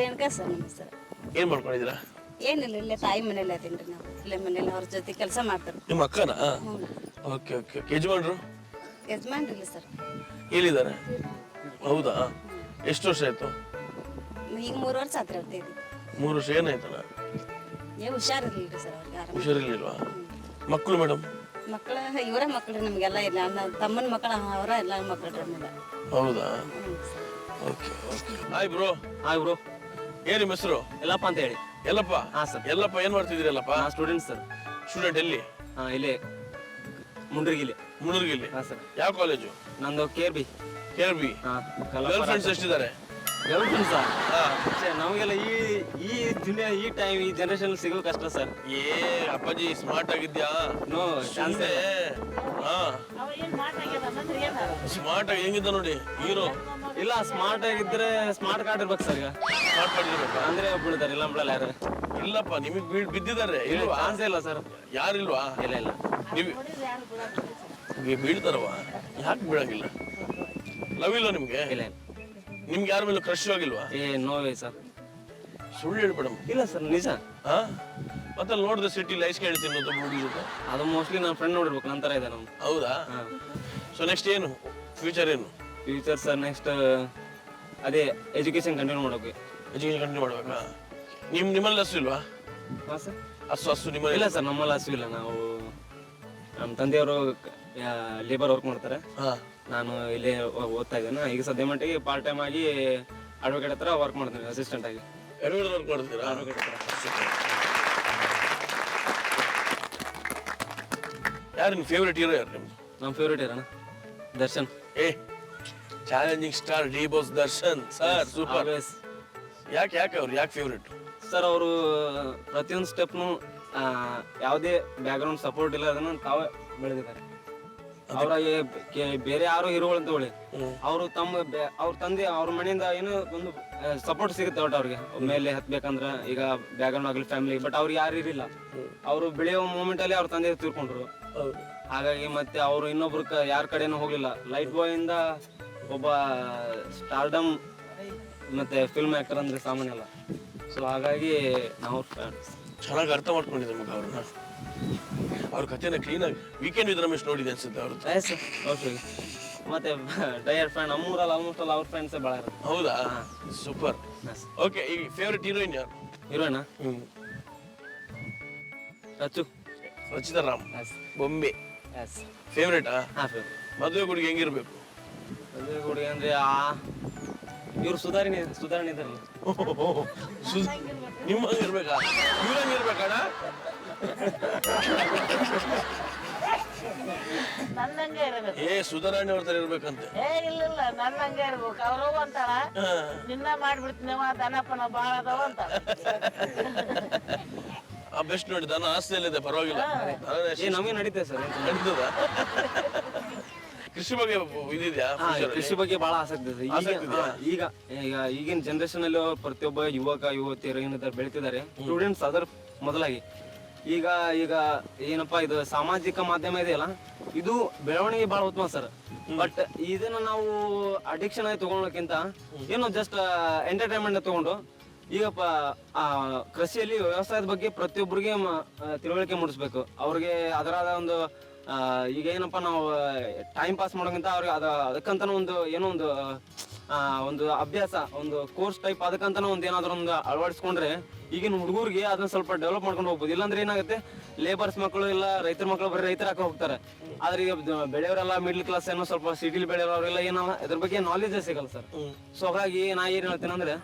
ರೇಣುಕಾ ಸರ್. ನಮಸ್ತೆ. ಏನ್ ಮಾಡ್ಕೊಂಡಿದ್ದೀರಾ? ಏನಿಲ್ಲ, ಇಲ್ಲೇ ತಾಯಿ ಮನೇಲಿ ಅದೀನ್ರಿ ನಾವು. ಇಲ್ಲೇ ಮನೇಲಿ ಅವ್ರ ಜೊತೆ ಕೆಲಸ ಮಾಡ್ತಾರೆ. ನಿಮ್ಮ ಅಕ್ಕನಾ? Okay okay. ಯಜಮಾನ್ರು ಯಜಮಾನ್ರಿಲ್ಲ ಸರ್. ಎಲ್ಲಿದ್ದಾರೆ? ಹೌದಾ? ಎಷ್ಟು ವರ್ಷ ಆಯ್ತು? ಈಗ 3 ವರ್ಷ ಆತ್ರಿ ಅವ್ರ ತೆಗ್ದು. 3 ವರ್ಷ ಏನಾಯ್ತಲ್ಲ? ಏ ಹುಷಾರಿರ್ಲಿಲ್ರಿ ಸರ್ ಅವ್ರಿಗೆ, ಆರಾಮ. ಹುಷಾರಿರ್ಲಿಲ್ವಾ? ಮಕ್ಕಳು ಮೇಡಮ್? ಮಕ್ಕಳ ಇವರ ಮಕ್ಕಳು ನಮಗೆಲ್ಲ ಇಲ್ಲ. ನನ್ನ ತಮ್ಮನ ಮಕ್ಕಳ ಅವರ ಎಲ್ಲ ಮಕ್ಕಳು ನಮ್ಗೆ. ಹೌದಾ? Okay okay. Hi bro. Hi bro. ಏನ್ ನಿಮ್ಮ ಹೆಸರು? ಎಲ್ಲಪ್ಪ ಅಂತ ಹೇಳಿ. ಎಲ್ಲಪ್ಪ? ಹಾ ಸರ್. ಎಲ್ಲಪ್ಪ ಏನ್ ಮಾಡ್ತಿದ್ದೀರಲ್ಲಪ್ಪ? ನಾ ಸ್ಟೂಡೆಂಟ್ ಸರ್. ಸ್ಟೂಡೆಂಟ್ ಎಲ್ಲಿ? ಇಲ್ಲೇ ಮುಂಡ್ರಿಗಿಲ್ಲಿ. ಮುಳುರ್ಗಿಲ್ಲಿ? ಹಾ ಸರ್. ಯಾವ ಕಾಲೇಜು? ನಂದು KRB. KRB. ಗರ್ಲ್ ಫ್ರೆಂಡ್ಸ್ ಎಷ್ಟಿದ್ದಾರೆ? ಗರ್ಲ್ ಫ್ರೆಂಡ್ಸ್ ನಮಗೆಲ್ಲ ಈ ದುನಿಯಾ ಈ ಟೈಮ್ ಈ ಜನರೇಷನ್ ಸಿಗೋ ಕಷ್ಟ ಸರ್. ಏ ಅಪ್ಪಾಜಿ ಸ್ಮಾರ್ಟ್ ಆಗಿದ್ಯಾ? ನೋ ಚಾನ್ಸ್ ಹಾ ಸ್ಮಾರ್ಟ್ ಆಗಿ ಹೆಂಗಿದ್ದ ನೋಡಿ ಹೀರೋ. ಇಲ್ಲ, ಸ್ಮಾರ್ಟ್ ಆಗಿದ್ರೆ ಸ್ಮಾರ್ಟ್ ಕಾರ್ಡ್ ಇರ್ಬೇಕು ಸರ್. ಈಗ ಸ್ಮಾರ್ಟ್ ಮಾಡಿರ್ಬೇಕು ಅಂದ್ರೆ ಬಿಡ್ತಾರೆ, ಇಲ್ಲ ಬಿಡಲ್ಲ ಯಾರು. ಇಲ್ಲಪ್ಪ ನಿಮಗ್ ಬಿದ್ದಿದ್ದಾರೆ ಇಲ್ವಾ? ಚಾನ್ಸೇ ಇಲ್ಲ ಸರ್. ಯಾರಿಲ್ವಾ? ಇಲ್ಲ ಇಲ್ಲ. ನೀವು ಬೀಳ್ತಾರವ? ಯಾಕೆ ಬೀಳಂಗಿಲ್ಲ? ಲವ್ ಇಲ್ವಾ ನಿಮ್ಗೆ? ಇಲ್ಲ ನಿಮ್ಗೆ ಯಾರ ಮೇಲೆ ಕ್ರಶ್ ಆಗಿಲ್ವಾ? No way sir. ಸುಳ್ಳು ಹೇಳ್ಬೇಡಮ್. ಇಲ್ಲ ಸರ್, ನಿಜ. ಹಾ ಮತ್ತೆ ನೋಡಿದ್ರೆ ಸಿಟಿಲಿ ಐಸ್ ಕೇಳ್ತೀನಿ ಅಂತ ಹುಡುಗಿ ಜೊತೆ. ಅದು ಮೋಸ್ಟ್ಲಿ ನನ್ನ ಫ್ರೆಂಡ್ ನೋಡಿರ್ಬೇಕು, ನಂತರ ಇದೆ ನಾವು. ಹೌದಾ? ಸೊ ನೆಕ್ಸ್ಟ್ ಏನು ಫ್ಯೂಚರ್ ಏನು? ಫ್ಯೂಚರ್ ಸರ್ ನೆಕ್ಸ್ಟ್ ಅದೇ ಎಜುಕೇಶನ್ ಕಂಟಿನ್ಯೂ ಮಾಡೋಕೆ. ಎಜುಕೇಶನ್ ಕಂಟಿನ್ಯೂ ಮಾಡ್ಬೇಕಾ? ನಿಮ್ಮಲ್ಲಿ ಹಸು ಇಲ್ವಾ? ಹಾಂ ಸರ್. ಹಸು ನಿಮ್ಮಲ್ಲಿ ಇಲ್ಲ ಸರ್, ನಮ್ಮಲ್ಲಿ ಹಸು ಇಲ್ಲ. ನಾವು ನಮ್ಮ ತಂದೆಯವರು ಲೇಬರ್ ವರ್ಕ್ ಮಾಡ್ತಾರೆ. ನಾನು ಇಲ್ಲೇ ಓದ್ತಾ ಇದ್ದೇನೆ. ಈಗ ಸದ್ಯ ಮಟ್ಟಿಗೆ ಪಾರ್ಟ್ ಟೈಮ್ ಆಗಿ ಅಡ್ವೊಕೇಟ್ ಹತ್ರ ವರ್ಕ್ ಮಾಡ್ತೀನಿ, ಅಸಿಸ್ಟೆಂಟ್ ಆಗಿ. ವರ್ಕ್ ಮಾಡ್ತೀರಾ? ಯಾರು ನಿಮ್ಮ ಫೇವ್ರೆಟ್ ಹೀರೋ? ಯಾರು ನಿಮ್ದು? ನಮ್ಮ ಫೇವ್ರೇಟ್ ಇರೋಣ Darshan. Challenging star D boss Darshan sir. Super. Always. ಯಾಕೆ ಅವ್ರು ಯಾಕೆ ಫೇವ್ರೆಟ್? ಸರ್ ಅವರು ಪ್ರತಿಯೊಂದು ಸ್ಟೆಪ್ನು ಯಾವುದೇ ಬ್ಯಾಕ್ಗ್ರೌಂಡ್ ಸಪೋರ್ಟ್ ಇಲ್ಲ, ಅದನ್ನು ತಾವೇ ಬೆಳೆದಿದ್ದಾರೆ. ಅವರ ಬೇರೆ ಯಾರು ಹೀರೋಗಳು ಅಂತ ಹೇಳಿ ಅವರು ಅವ್ರ ತಂದೆ ಅವ್ರ ಮನೆಯಿಂದ ಏನೋ ಒಂದು ಸಪೋರ್ಟ್ ಸಿಗುತ್ತೆ ಒಟ್ಟು ಅವ್ರಿಗೆ. ಮೇಲೆ ಹತ್ಬೇಕಂದ್ರ ಈಗ ಬ್ಯಾಕ್ಗ್ರೌಂಡ್ ಆಗಲಿ ಫ್ಯಾಮಿಲಿ, ಬಟ್ ಅವ್ರಿಗೆ ಯಾರು ಇರಿಲ್ಲ. ಅವರು ಬೆಳೆಯೋ ಮೂಮೆಂಟ್ ಅಲ್ಲಿ ಅವ್ರ ತಂದೆ ತೀರ್ಕೊಂಡ್ರು. ಹಾಗಾಗಿ ಮತ್ತೆ ಅವರು ಇನ್ನೊಬ್ರು ಯಾರ ಕಡೆನೂ ಹೋಗ್ಲಿಲ್ಲ. ಲೈಟ್ ಬಾಯ್ ಇಂದ ಒಬ್ಬ ಸ್ಟಾರ್ಡಮ್ ಮತ್ತೆ ಫಿಲ್ಮ್ ಆಕ್ಟರ್ ಅಂದ್ರೆ ಸಾಮಾನ್ಯ ಅಲ್ಲ. ಸೊ ಹಾಗಾಗಿ ನಾವು ಚೆನ್ನಾಗಿ ಅರ್ಥ ಮಾಡ್ಕೊಂಡಿದ್ದೆ ಮಗ ಅವ್ರನ್ನ. ಅವ್ರ ಕಥೆನ ಕ್ಲೀನ್ ಆಗಿ ವೀಕೆಂಡ್ ವಿತ್ ರಮೇಶ್ ನೋಡಿದೆ ಅನ್ಸುತ್ತೆ ಅವ್ರದ್ದು. ಮತ್ತೆ ಡಯರ್ ಫ್ರೆಂಡ್ ನಮ್ಮೂರಲ್ಲಿ ಆಲ್ಮೋಸ್ಟ್ ಅಲ್ಲ ಅವ್ರ ಫ್ರೆಂಡ್ಸ್ ಭಾಳ ಇರುತ್ತೆ. ಹೌದಾ? ಸೂಪರ್. ಓಕೆ, ಈಗ ಫೇವ್ರೆಟ್ ಹೀರೋಯಿನ್ ಯಾರು? ಹೀರೋಯಿನ್ ರಚು. ರಚಿತಾ ರಾಮ್ ಬೊಂಬೆ ಫೇವ್ರೇಟಾ? ಮದುವೆ ಹುಡುಗಿ ಹೆಂಗಿರ್ಬೇಕು? ಮದುವೆ ಹುಡುಗಿ ಅಂದ್ರೆ ಇವ್ರು ಸುಧಾರಣೆ ಇದಾರಲ್ಲ, ನಿಮ್ಮ ಹಂಗಿರ್ಬೇಕಾ? ಇವ್ರ ಹಂಗಿರ್ಬೇಕಣ್ಣ? ನನ್ನಂಗೆ ಇರ್ಬೇಕು. ಸುಧಾರಾಣಿ ಅವ್ರ ತರ ಇರ್ಬೇಕಂತೆ. ಇಲ್ಲ ನನ್ನಂಗೆ ಇರ್ಬೇಕು. ಅವ್ರು ಅಂತಾಳ ನಿನ್ನ ಮಾಡ್ಬಿಡ್ತೀನವ, ದನಪನ ಬಾಳ ಅದಾವ ಅಂತಾಳ. ಬೆಸ್ಟ್ ನೋಡಿ, ದನ ಆಸ್ತಿಯಲ್ಲಿದೆ, ಪರವಾಗಿಲ್ಲ. ನಮಗೆ ನಡೀತದೆ ಸರ್. ನಡೀತದ? ಕೃಷಿ ಬಗ್ಗೆ ಇದಿದ್ಯಾ? ಕೃಷಿ ಬಗ್ಗೆ ಬಹಳ ಆಸಕ್ತಿ ಇದೆ. ಈಗಿನ ಜನರೇಷನ್ ಅಲ್ಲಿ ಪ್ರತಿಯೊಬ್ಬ ಯುವಕ ಯುವತಿಯರು ಏನಿದ್ದಾರೆ ಬೆಳಿತಿದ್ದಾರೆ. ಸ್ಟೂಡೆಂಟ್ಸ್ ಅದರ ಮೊದಲಾಗಿ ಈಗ ಈಗ ಏನಪ್ಪಾ ಇದು ಸಾಮಾಜಿಕ ಮಾಧ್ಯಮ ಇದೆಯಲ್ಲ, ಇದು ಬೆಳವಣಿಗೆ ಬಹಳ ಉತ್ತಮ ಸರ್. ಬಟ್ ಇದನ್ನ ನಾವು ಅಡಿಕ್ಷನ್ ಆಗಿ ತಗೊಳಕ್ಕಿಂತ ಏನು ಜಸ್ಟ್ ಎಂಟರ್ಟೈನ್ಮೆಂಟ್ ತಗೊಂಡು ಈಗ ಕೃಷಿಯಲ್ಲಿ ವ್ಯವಸಾಯದ ಬಗ್ಗೆ ಪ್ರತಿಯೊಬ್ಬರಿಗೆ ತಿಳುವಳಿಕೆ ಮೂಡಿಸ್ಬೇಕು. ಅವ್ರಿಗೆ ಅದರಾದ ಒಂದು ಈಗ ಏನಪ್ಪಾ ನಾವು ಟೈಮ್ ಪಾಸ್ ಮಾಡೋಕ್ಕಿಂತ ಅವ್ರಿಗೆ ಅದಕ್ಕಂತಾನು ಒಂದು ಏನೋ ಒಂದು ಅಭ್ಯಾಸ, ಒಂದು ಕೋರ್ಸ್ ಟೈಪ್ ಅದಕ್ಕಂತಾನು ಒಂದು ಏನಾದ್ರು ಒಂದು ಅಳವಡಿಸ್ಕೊಂಡ್ರೆ ಈಗಿನ ಹುಡುಗರಿಗೆ ಅದನ್ನ ಸ್ವಲ್ಪ ಡೆವಲಪ್ ಮಾಡ್ಕೊಂಡು ಹೋಗ್ಬೋದು. ಇಲ್ಲಾಂದ್ರೆ ಏನಾಗುತ್ತೆ, ಲೇಬರ್ಸ್ ಮಕ್ಕಳು ಇಲ್ಲ ರೈತರ ಮಕ್ಕಳು ಬರೀ ರೈತರಾಕ ಹೋಗ್ತಾರೆ. ಆದ್ರೆ ಈಗ ಬೆಳೆಯವರೆಲ್ಲ ಮಿಡ್ಲ್ ಕ್ಲಾಸ್ ಏನೋ ಸ್ವಲ್ಪ ಸಿಟಿಲಿ ಬೆಳೆಯೋರೆಲ್ಲ ಏನೋ ಇದ್ರ ಬಗ್ಗೆ ನಾಲೆಜ್ ಸಿಗಲ್ಲ ಸರ್. ಸೊ ಹಾಗಾಗಿ ನಾ ಏನ್ ಹೇಳ್ತೇನೆ ಅಂದ್ರೆ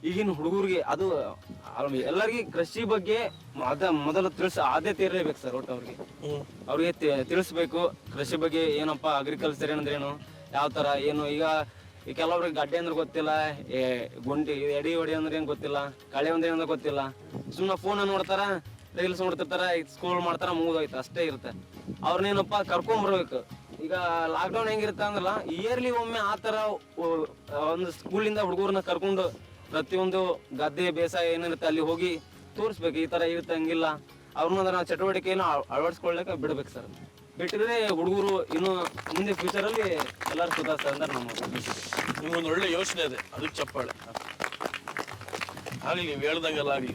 ಈಗಿನ ಹುಡುಗರಿಗೆ ಅದು ಎಲ್ಲರಿಗೆ ಕೃಷಿ ಬಗ್ಗೆ ಮೊದಲು ಆದ್ಯತೆ ಇರಲೇಬೇಕು ಸರ್. ಒಟ್ಟು ಅವ್ರಿಗೆ ತಿಳಿಸ್ಬೇಕು ಕೃಷಿ ಬಗ್ಗೆ, ಏನಪ್ಪಾ ಅಗ್ರಿಕಲ್ಚರ್ ಏನಂದ್ರೇನು, ಯಾವ ತರ ಏನು. ಈಗ ಕೆಲವ್ರಿಗೆ ಗಡ್ಡೆ ಅಂದ್ರೆ ಗೊತ್ತಿಲ್ಲ, ಗುಂಡಿ ಎಡಿ ಹೊಡಿ ಅಂದ್ರೆ ಏನ್ ಗೊತ್ತಿಲ್ಲ, ಕಳೆ ಅಂದ್ರೆ ಏನಂದ್ರೆ ಗೊತ್ತಿಲ್ಲ. ಸುಮ್ಮನೆ ಫೋನ್ ನೋಡ್ತಾರ, ರೀಲ್ಸ್ ನೋಡ್ತಿರ್ತಾರ, ಸ್ಕ್ರೋಲ್ ಮಾಡ್ತಾರ, ಮುಗಿದೋಯ್ತು ಅಷ್ಟೇ ಇರುತ್ತೆ. ಅವ್ರನ್ನೇನಪ್ಪಾ ಕರ್ಕೊಂಡ್ಬರ್ಬೇಕು. ಈಗ ಲಾಕ್ಡೌನ್ ಹೆಂಗಿರುತ್ತೆ ಅಂದ್ರಲ್ಲ, ಇಯರ್ಲಿ ಒಮ್ಮೆ ಆ ತರ ಒಂದು ಸ್ಕೂಲಿಂದ ಹುಡುಗರನ್ನ ಕರ್ಕೊಂಡು ಪ್ರತಿಯೊಂದು ಗದ್ದೆ ಬೇಸಾಯ ಏನಿರುತ್ತೆ ಅಲ್ಲಿ ಹೋಗಿ ತೋರಿಸ್ಬೇಕು, ಈ ತರ ಇರುತ್ತೆ ಹಂಗಿಲ್ಲ. ಅವ್ರನ್ನ ನಾವು ಚಟುವಟಿಕೆಯನ್ನು ಅಳವಡಿಸ್ಕೊಳ್ಳಕ್ಕೆ ಬಿಡ್ಬೇಕು ಸರ್. ಬಿಟ್ಟಿದ್ರೆ ಹುಡುಗರು ಇನ್ನು ಮುಂದೆ ಫ್ಯೂಚರ್ ಅಲ್ಲಿ ಎಲ್ಲರೂ ಸುಧಾರಿಸ್ತಾರೆ ಅಂತ ನಮ್ಮ ನಿಮ್ಗೊಂದು ಒಳ್ಳೆ ಯೋಚನೆ ಇದೆ, ಅದಕ್ಕೆ ಚಪ್ಪಾಳೆ ಆಗ್ಲಿ. ನೀವು ಹೇಳ್ದಂಗೆಲ್ಲ ಆಗ್ಲಿ.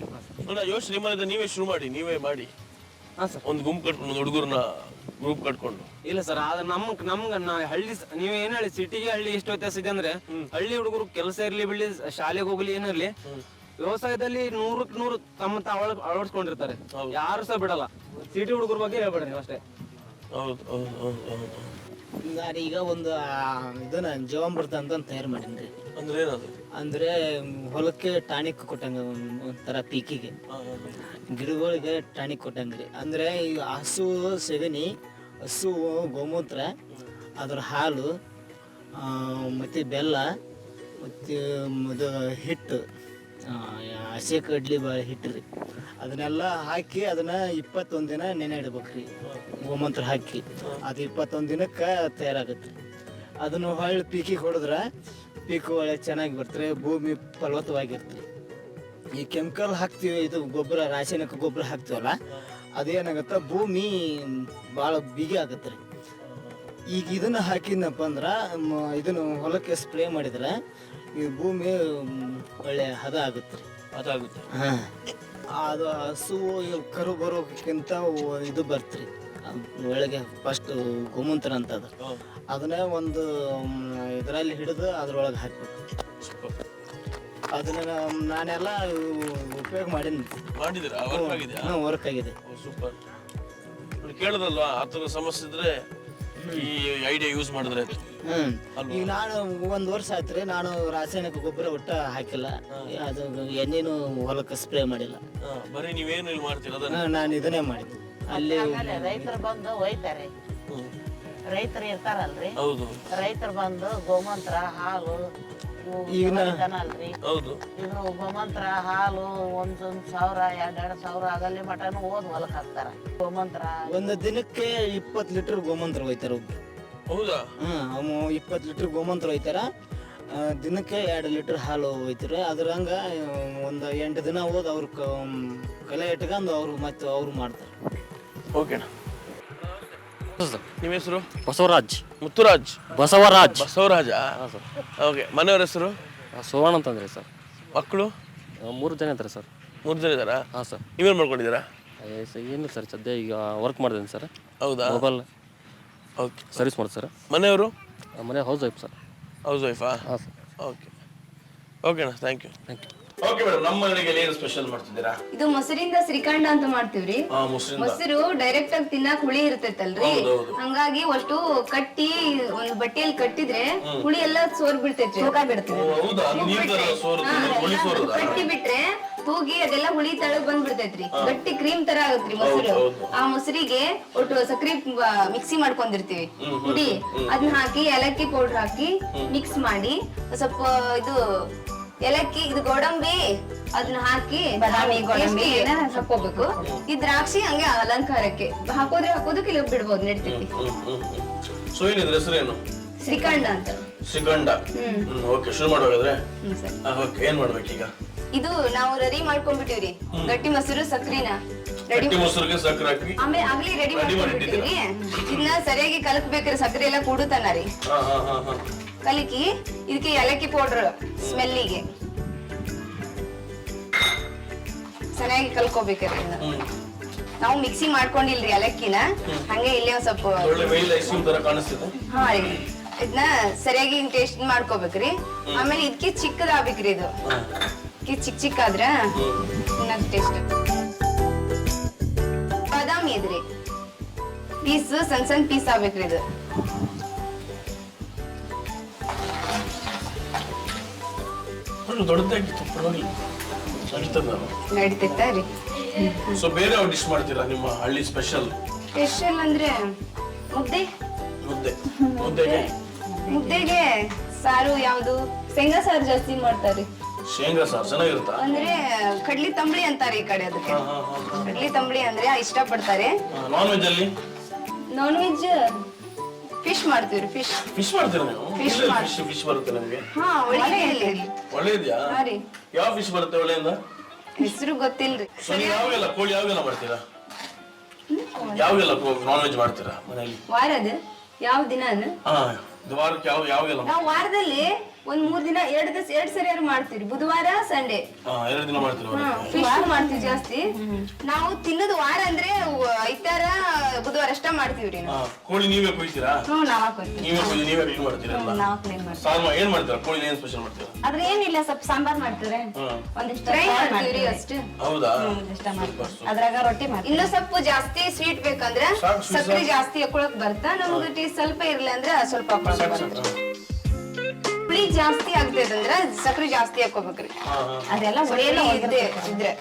ಯೋಚನೆ ನಿಮ್ಮನೆ ನೀವೇ ಶುರು ಮಾಡಿ, ನೀವೇ ಮಾಡಿ. ಒಂದು ಗುಂಪು ಕಟ್ಕೊಂಡು, ಹುಡುಗರನ್ನ ಗ್ರೂಪ್ ಕಟ್ಕೊಂಡು. ಇಲ್ಲ ಸರ್, ಆದ್ರೆ ನಮ್ಗೆ ಹಳ್ಳಿ, ನೀವ್ ಏನ್ ಹೇಳಿ ಸಿಟಿಗೆ ಹಳ್ಳಿ ಎಷ್ಟು ವ್ಯತ್ಯಾಸ ಇದೆ ಅಂದ್ರೆ, ಹಳ್ಳಿ ಹುಡುಗರು ಕೆಲಸ ಇರ್ಲಿ ಬಿಡ್ಲಿ, ಶಾಲೆಗೆ ಹೋಗ್ಲಿ ಏನಿರ್ಲಿ, ವ್ಯವಸಾಯದಲ್ಲಿ 100ಕ್ಕೆ 100 ತಮ್ಮ ಅಳವಡಿಸ್ಕೊಂಡಿರ್ತಾರೆ. ಯಾರು ಸಹ ಬಿಡಲ್ಲ. ಸಿಟಿ ಹುಡುಗರ ಬಗ್ಗೆ ಹೇಳ್ಬೇಡ್ರಿ ನೀವು ಅಷ್ಟೇ. ಈಗ ಒಂದು ಇದನ್ನ ಜೀವಾಮೃತ ಅಂತ ತಯಾರು ಮಾಡೀನಿ. ಅಂದ್ರೆ ಏನದು? ಅಂದ್ರೆ ಹೊಲಕ್ಕೆ ಟಾನಿಕ್ ಕೊಟ್ಟಂಗ, ಒಂಥರ ಪೀಕಿಗೆ ಗಿಡಗಳಿಗೆ ಟಾನಿಕ್ ಕೊಟ್ಟಂಗ್ರಿ. ಅಂದ್ರೆ ಈಗ ಹಸು ಸೆಗಣಿ, ಹಸು ಗೋಮೂತ್ರ, ಅದ್ರ ಹಾಲು, ಮತ್ತು ಬೆಲ್ಲ, ಮತ್ತು ಇದು ಹಿಟ್ಟು, ಹಸಿ ಕಡ್ಲಿ ಬಾಳೆ ಹಿಟ್ಟು ರೀ, ಅದನ್ನೆಲ್ಲ ಹಾಕಿ ಅದನ್ನ 21 ದಿನ ನೆನೆ ಇಡ್ಬೇಕ್ರಿ. ಗೋಮೂತ್ರ ಹಾಕಿ ಅದು 21 ದಿನಕ್ಕೆ ತಯಾರಾಗುತ್ತೆ. ಅದನ್ನು ಹೊಳ್ಳಿ ಪೀಕಿಗೆ ಹೊಡೆದ್ರೆ ಪೀಕು ಒಳ್ಳೆ ಚೆನ್ನಾಗಿ ಬರ್ತಾರೆ, ಭೂಮಿ ಫಲವತ್ತವಾಗಿರ್ತೀವಿ. ಈ ಕೆಮಿಕಲ್ ಹಾಕ್ತೀವಿ, ಇದು ಗೊಬ್ಬರ, ರಾಸಾಯನಿಕ ಗೊಬ್ಬರ ಹಾಕ್ತೀವಲ್ಲ, ಅದೇನಾಗುತ್ತೆ ಭೂಮಿ ಭಾಳ ಬಿಗಿ ಆಗುತ್ತೆ ರೀ. ಈಗ ಇದನ್ನು ಹಾಕಿದ್ನಪ್ಪ ಅಂದ್ರೆ ಇದನ್ನು ಹೊಲಕ್ಕೆ ಸ್ಪ್ರೇ ಮಾಡಿದ್ರೆ ಈ ಭೂಮಿ ಒಳ್ಳೆ ಹದ ಆಗುತ್ತೆ ರೀ. ಅದಾಗುತ್ತೆ. ಹಾಂ, ಅದು ಹಸು ಕರು ಬರೋಕ್ಕಿಂತ ಇದು ಬರ್ತ್ರಿ ಒಳಗೆ ಫಸ್ಟ್ ಗೋಮೂತ್ರ ಅಂತ ಅದು. ಅದನ್ನೇ ಒಂದು ಇದರಲ್ಲಿ ಹಿಡಿದು ಅದ್ರೊಳಗೆ ಹಾಕ್ಬೇಕು. ಅದನ್ನ ನಾನೆಲ್ಲ ಉಪಯೋಗ ಮಾಡಿದ್ದೀರಾ? ವರ್ಕ್ ಆಗಿದೆ. ಸೂಪರ್. ಕೇಳದಲ್ವಾ, ಆ ಥರ ಸಮಸ್ಯೆ ಇದ್ರೆ ಈ ಐಡಿಯಾ ಯೂಸ್ ಮಾಡಿದ್ರೆ. ಈಗ ನಾನು 1 ವರ್ಷ ಆಯ್ತು ನಾನು ರಾಸಾಯನಿಕ ಗೊಬ್ಬರ ಒಟ್ಟ ಹಾಕಿಲ್ಲ, ಅದು ಎಣ್ಣೆನು ಹೊಲಕ್ಕೆ ಸ್ಪ್ರೇ ಮಾಡಿಲ್ಲ. ಬರೀ ನೀವೇನು ಇಲ್ಲಿ ಮಾಡ್ತೀರ? ನಾನು ಇದನ್ನೇ ಮಾಡಿದ್ದೆ. ಅಲ್ಲಿ ರೈತರು ಬಂದು ಒಯ್ತಾರೆ, ರೈತರು ಇರ್ತಾರಲ್ರಿ, ಹೌದು, ರೈತರು ಬಂದು ಗೋಮಂತ್ರ ಹಾಲು ಅಲ್ರಿ, ಹೌದು, ಇದು ಗೋಮಂತ್ರ ಹಾಲು 1,000 2,000 ಆಗಲ್ಲಿ ಮಟನ್ ಓದ್ ಹೊಲಕ್ ಹಾಕ್ತಾರ. ಗೋಮಂತ್ರ ಒಂದು ದಿನಕ್ಕೆ 20 ಲೀಟರ್ ಗೋಮಂತ್ರ ಒಯ್ತಾರ ಒಬ್ರು. ಹೌದಾ? 20 ಲೀಟರ್ ಗೋಮಂತ್ರ ಒಯ್ತಾರ. ದಿನಕ್ಕೆ 2 ಲೀಟರ್ ಹಾಲು ಒಯ್ತಾರೆ. ಅದ್ರಂಗ ಒಂದು 8 ದಿನ ಹೋದ್ ಅವ್ರ ಕಲೆ ಇಟ್ಕೊಂಡು ಅವ್ರು ಮಾಡ್ತಾರೆ. ಓಕೆನಾ? ನಿಮ್ಮ ಹೆಸರು? ಬಸವರಾಜ್. ಮುತ್ತುರಾಜ್? ಬಸವರಾಜ್. ಬಸವರಾಜ. ಓಕೆ. ಮನೆಯವ್ರ ಹೆಸರು? ಸುವರ್ಣ ಅಂತಂದ್ರಿ ಸರ್. ಮಕ್ಕಳು? 3 ಜನ ಇದ್ದಾರೆ ಸರ್. 3 ಜನ ಇದ್ದಾರಾ? ಹಾಂ ಸರ್. ನೀವೇನು ಮಾಡ್ಕೊಂಡಿದ್ದೀರಾ? ಏನಿಲ್ಲ ಸರ್, ಸದ್ಯ ಈಗ ವರ್ಕ್ ಮಾಡಿದ್ದೀನಿ ಸರ್. ಹೌದಾ? ಮೊಬೈಲ್ ಓಕೆ, ಸರ್ವಿಸ್ ಮಾಡಿ ಸರ್. ಮನೆಯವರು? ಮನೆ ಹೌಸ್ ವೈಫ್ ಸರ್. ಹೌಸ್ ವೈಫಾ? ಹಾಂ ಸರ್. ಓಕೆ ಓಕೆನಾ, ಥ್ಯಾಂಕ್ ಯು. ಓಕೆ ಮೇಡಮ್, ನಮ್ಮ ಮನೆಗೆ ಏನು ಸ್ಪೆಷಲ್ ಮಾಡ್ತಿದ್ದೀರಾ? ಇದು ಮೊಸರಿಂದ ಶ್ರೀಖಂಡ ಅಂತ ಮಾಡ್ತೀವ್ರಿ. ಮೊಸರು ಡೈರೆಕ್ಟ್ ಆಗಿ ತಿನ್ನಕ್ ಹುಳಿ ಇರ್ತೈತಲ್ರಿ, ಹಂಗಾಗಿ ಅಷ್ಟು ಕಟ್ಟಿ ಒಂದ್ ಬಟ್ಟೆಯಲ್ಲಿ ಕಟ್ಟಿದ್ರೆ ಹುಳಿ ಎಲ್ಲ ಸೋರ್ ಬಿಡ್ತೈತ್ರಿ, ಕಟ್ಟಿ ಬಿಟ್ರೆ ತೂಗಿ ಅದೆಲ್ಲ ಹುಳಿ ತಳಗ್ ಬಂದ್ಬಿಡ್ತೈತ್ರಿ, ಗಟ್ಟಿ ಕ್ರೀಮ್ ತರ ಆಗತ್ರಿ ಮೊಸರು. ಆ ಮೊಸರಿಗೆ ಒಟ್ಟು ಸಕ್ರಿ ಮಿಕ್ಸಿ ಮಾಡ್ಕೊಂಡಿರ್ತೀವಿ ಹುಡಿ, ಅದನ್ನ ಹಾಕಿ ಏಲಕ್ಕಿ ಪೌಡರ್ ಹಾಕಿ ಮಿಕ್ಸ್ ಮಾಡಿ ಸ್ವಲ್ಪ ಇದು ಏಲಕ್ಕಿ ಇದು ಗೋಡಂಬಿ ಅದನ್ನ ಹಾಕಿ ಹಾಕೋಬೇಕು. ಈ ದ್ರಾಕ್ಷಿ ಹಂಗೆ ಅಲಂಕಾರಕ್ಕೆ ಹಾಕೋದ್ರೆ ಹಾಕೋದಕ್ಕೆ ಇಲ್ಲಿ ಬಿಡ್ಬೋದು, ನಡೀತೈತಿ. ಹೆಸರೇನು? ಶ್ರೀಖಂಡ ಅಂತ. ಶ್ರೀಗಂಧ ಓಕೆ, ಶುರು ಮಾಡುವಾಗಾದ್ರೆ ಸರಿ. ಓಕೆ, ಏನ್ ಮಾಡ್ಬೇಕೀಗ? ಇದು ನಾವು ರೆಡಿ ಮಾಡ್ಕೊಂಡ್ಬಿಟ್ಟಿವ್ರಿ, ಗಟ್ಟಿ ಮೊಸರು ಸಕ್ರಿನ ರೆಡಿ, ಗಟ್ಟಿ ಮೊಸರಿಗೆ ಸಕ್ಕರೆ ಹಾಕಿ ಆಮೇಲೆ ಆಗ್ಲಿ ರೆಡಿ ಮಾಡ್ಕೊಂಡ್ಬಿಟ್ಟಿವ್ರಿ. ಇದನ್ನ ಸರಿಯಾಗಿ ಕಲಕ್ಬೇಕ್ರಿ, ಸಕ್ಕರೆ ಎಲ್ಲ ಕೂಡುತ್ತಾನ ರೀ. ಕಲಕಿ ಇದಕ್ಕೆ ಏಲಕ್ಕಿ ಪೌಡರ್ ಸ್ಮೆಲ್ಲಿಗೆ ಚೆನ್ನಾಗಿ ಕಲ್ಕೋಬೇಕ್ರಿ. ನಾವು ಮಿಕ್ಸಿ ಮಾಡ್ಕೊಂಡಿಲ್ರಿ ಏಲಕ್ಕಿನ, ಹಂಗೆ ಇಲ್ಲೇ ಒಂದ್ ಸ್ವಲ್ಪ ಒಳ್ಳೆ ವೆನಿಲಾ ಐಸ್ ಕ್ರೀಮ್ ತರ ಕಾಣಿಸ್ತಿದೆ. ಹಾ ರೀ, ಇದನ್ನ ಸರಿಯಾಗಿ ಟೇಸ್ಟ್ ಮಾಡ್ಕೋಬೇಕ್ರಿ. ಆಮೇಲೆ ಇದಕ್ಕೆ ಚಿಕ್ಕದಾಗ್ಬೇಕ್ರಿ, ಇದು ಚಿಕ್ಕ ಚಿಕ್ಕ ಆದ್ರ ಟೇಸ್ಟ್. ಬಾದಾಮಿ ಇದ್ರಿ ಪೀಸ್ ಸಣ್ಣ ಸಣ್ಣ ಪೀಸ್ ಆಗ್ಬೇಕ್ರಿ. ಇದು ದೊಡ್ಡದಾಗಿತ್ತು, ಪರವಾಗಿಲ್ಲ, ನಡೀತೈತಾ ರೀ. ಸೊ ಬೇರೆ ಯಾವ ಡಿಶ್ ಮಾಡ್ತೀರಾ ನಿಮ್ಮ ಹಳ್ಳಿ ಸ್ಪೆಷಲ್? ಸ್ಪೆಷಲ್ ಅಂದ್ರೆ ಮುದ್ದೆ. ಮುದ್ದೆ, ಮುದ್ದೆಗೆ ಮುದ್ದೆಗೆ ಸಾರು ಯಾವ್ದು? ಶೇಂಗಾ ಸಾರು ಜಾಸ್ತಿ ಮಾಡ್ತಾರಿ. ಶೇಂಗಾ ಸಾರು ಚೆನ್ನಾಗಿರುತ್ತಾ? ಅಂದ್ರೆ ಕಡ್ಲಿ ತಂಬಳಿ ಅಂತಾರೆ ಈ ಕಡೆ ಅದಕ್ಕೆ. ಕಡ್ಲಿ ತಂಬಳಿ ಅಂದ್ರೆ ಇಷ್ಟ ಪಡ್ತಾರೆ. ನಾನ್ ವೆಜ್ ಅಲ್ಲಿ? ನಾನ್ ವೆಜ್ ಫಿಶ್ ಮಾಡ್ತೀವಿ. ಫಿಶ್ ಮಾಡ್ತೀರಾ ನೀವು? ಫಿಶ್ ಬರುತ್ತೆ ನಮ್ಗೆ. ಹಾ, ಒಳ್ಳೆಯಲ್ಲಿ ಒಳ್ಳೆ ಇದೆಯಾ? ಯಾವ ಫಿಶ್ ಬರುತ್ತೆ ಒಳ್ಳೆಯಿಂದ? ಹೆಸರು ಗೊತ್ತಿಲ್ರಿ. ಸೊ ನೀವು ಯಾವಾಗೆಲ್ಲ ಕೋಳಿ ಯಾವಾಗೆಲ್ಲ ಮಾಡ್ತೀರಾ? ಯಾವಾಗೆಲ್ಲ ನಾನ್ ವೆಜ್ ಮಾಡ್ತೀರಾ ಮನೆಯಲ್ಲಿ? ವಾರದ ಯಾವ ದಿನ? ಹಾ, ವಾರಕ್ಕೆ ಯಾವಾಗೆಲ್ಲ? ನಾವು ವಾರದಲ್ಲಿ ಒಂದ್ 3 ದಿನ, 2 ಸರಿಯಾರು ಮಾಡ್ತೀವಿ. ಬುಧವಾರ ಸಂಡೇ 2 ದಿನ ಮಾಡ್ತೀರಾ? ಫಿಶ್ ಮಾಡ್ತೀವಿ ಜಾಸ್ತಿ. ನಾವು ತಿನ್ನೋದು ವಾರ ಅಂದ್ರೆ ಐತಾರ ಬುಧವಾರ ಅಷ್ಟ ಮಾಡ್ತೀವ್ರಿ. ಕೋಳಿ ನೀವೇ ಕೊಯ್ತೀರಾ? ನಾವ್ ಹಾಕೋತೀವಿ. ನೀವೇ ಕ್ಲೀನ್ ಮಾಡ್ತೀರಾ? ನಾವ್ ಕ್ಲೀನ್ ಮಾಡ್ತೀವಿ. ಸಾರು ಏನ್ ಮಾಡ್ತೀರಾ? ಕೋಳಿ ಏನ್ ಸ್ಪೆಷಲ್ ಮಾಡ್ತೀರಾ? ಅದ್ರ ಏನಿಲ್ಲ, ಸ್ವಲ್ಪ ಸಾಂಬಾರ್ ಮಾಡ್ತೀವಿ, ಒಂದಿಷ್ಟು ಫ್ರೈ ಮಾಡ್ತೀವ್ರಿ ಅಷ್ಟೇ. ಹೌದಾ? ಅದ್ರಾಗ ರೊಟ್ಟಿ ಮಾಡ್ತೀವಿ. ಇನ್ನು ಸ್ವಲ್ಪ ಜಾಸ್ತಿ ಸ್ವೀಟ್ ಬೇಕಂದ್ರೆ ಸಕ್ಕರೆ ಜಾಸ್ತಿ ಹಾಕೊಳಕ್ ಬರ್ತಾ, ನಮ್ಗೆ ಟೇಸ್ಟ್ ಸ್ವಲ್ಪ ಇರ್ಲಿ ಅಂದ್ರೆ ಸ್ವಲ್ಪ ಹಾಕೊಳಕ್. ಹುಳಿ ಜಾಸ್ತಿ ಆಗ್ತದಂದ್ರ ಸಕ್ಕರೆ ಜಾಸ್ತಿ ಹಾಕೋಬೇಕ್ರಿ. ಅದೆಲ್ಲ ಇದ್ರೆ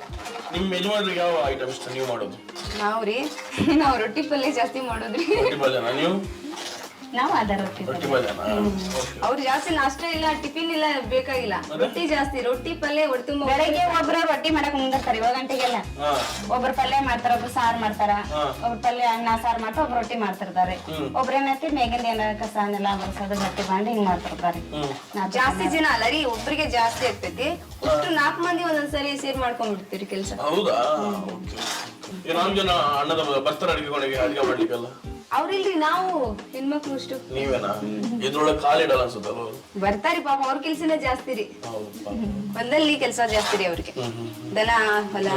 ನಿಮ್ ಯಜಮಾನ್ರಿಗೆ ಯಾವ ಐಟಮ್ ಇಷ್ಟ ನೀವು ಮಾಡೋದು? ನಾವ್ ರೊಟ್ಟಿ ಪಲ್ಯ ಜಾಸ್ತಿ ಮಾಡೋದ್ರಿ. ರೊಟ್ಟಿ ಪಲ್ಯನಾ ನೀವು? ನಾವು ಅದ ರೊಟ್ಟಿ ಅವ್ರು ಜಾಸ್ತಿ ನಾಷ್ಟ ಇಲ್ಲ, ಟಿಫಿನ್ ಇಲ್ಲ ಬೇಕಾಗಿಲ್ಲ, ರೊಟ್ಟಿ ಜಾಸ್ತಿ. ರೊಟ್ಟಿ ಪಲ್ಯ ಹೊಟ್ಟೆ ತುಂಬ. ಬೆಳಗ್ಗೆ ಒಬ್ರು ರೊಟ್ಟಿ ಮಾಡಕ್ ಮುಂದಿರ್ತಾರ 7 ಗಂಟೆಗೆಲ್ಲ. ಒಬ್ರು ಪಲ್ಯ ಮಾಡ್ತಾರ, ಒಬ್ರು ಸಾರು ಮಾಡ್ತಾರ, ಒಬ್ರು ಪಲ್ಯ ಅನ್ನ ಸಾರು ಮಾಡ್ತಾರ, ಒಬ್ರು ರೊಟ್ಟಿ ಮಾಡ್ತಿರ್ತಾರೆ. ಒಬ್ರು ಏನೈತಿ ಮೇಗಿಂದ ಏನ ಕಸನೆಲ್ಲ ಬರ್ಸೋದು, ಗಟ್ಟಿ ಮಾಡಿ ಹಿಂಗ್ ಮಾಡ್ತಿರ್ತಾರೆ. ಜಾಸ್ತಿ ಜನ ಅಲ್ಲ ರೀ, ಒಬ್ರಿಗೆ ಜಾಸ್ತಿ ಆಗ್ತೈತಿ. ಅಷ್ಟು 4 ಮಂದಿ ಒಂದೊಂದ್ಸರಿ ಸೇರ್ ಮಾಡ್ಕೊಂಡ್ಬಿಡ್ತೀರಿ ಕೆಲಸ. ಹೌದಾ? ನಾಲ್ಕು ಜನ ಅಣ್ಣದ ಬರ್ತಾರೆ ಅಡಿಗೆ ಮಾಡ್ಲಿಕ್ಕೆಲ್ಲ? ಅವ್ರಿಲ್ರಿ, ನಾವು ಹೆಣ್ಮಕ್ಳು ಅಷ್ಟು. ನೀವೇನಾ? ಇದ್ರೊಳಗೆ ಕಾಲಿಡಲ್ಲ ಅನ್ಸುತ್ತಲ್ಲ? ಬರ್ತಾರಿ ಪಾಪ, ಅವ್ರ ಕೆಲ್ಸನೇ ಜಾಸ್ತಿ ರೀ. ಹೊಲದಲ್ಲಿ ಕೆಲ್ಸ ಜಾಸ್ತಿ ರೀ ಅವ್ರಿಗೆ. ದನ ಹೊಲ.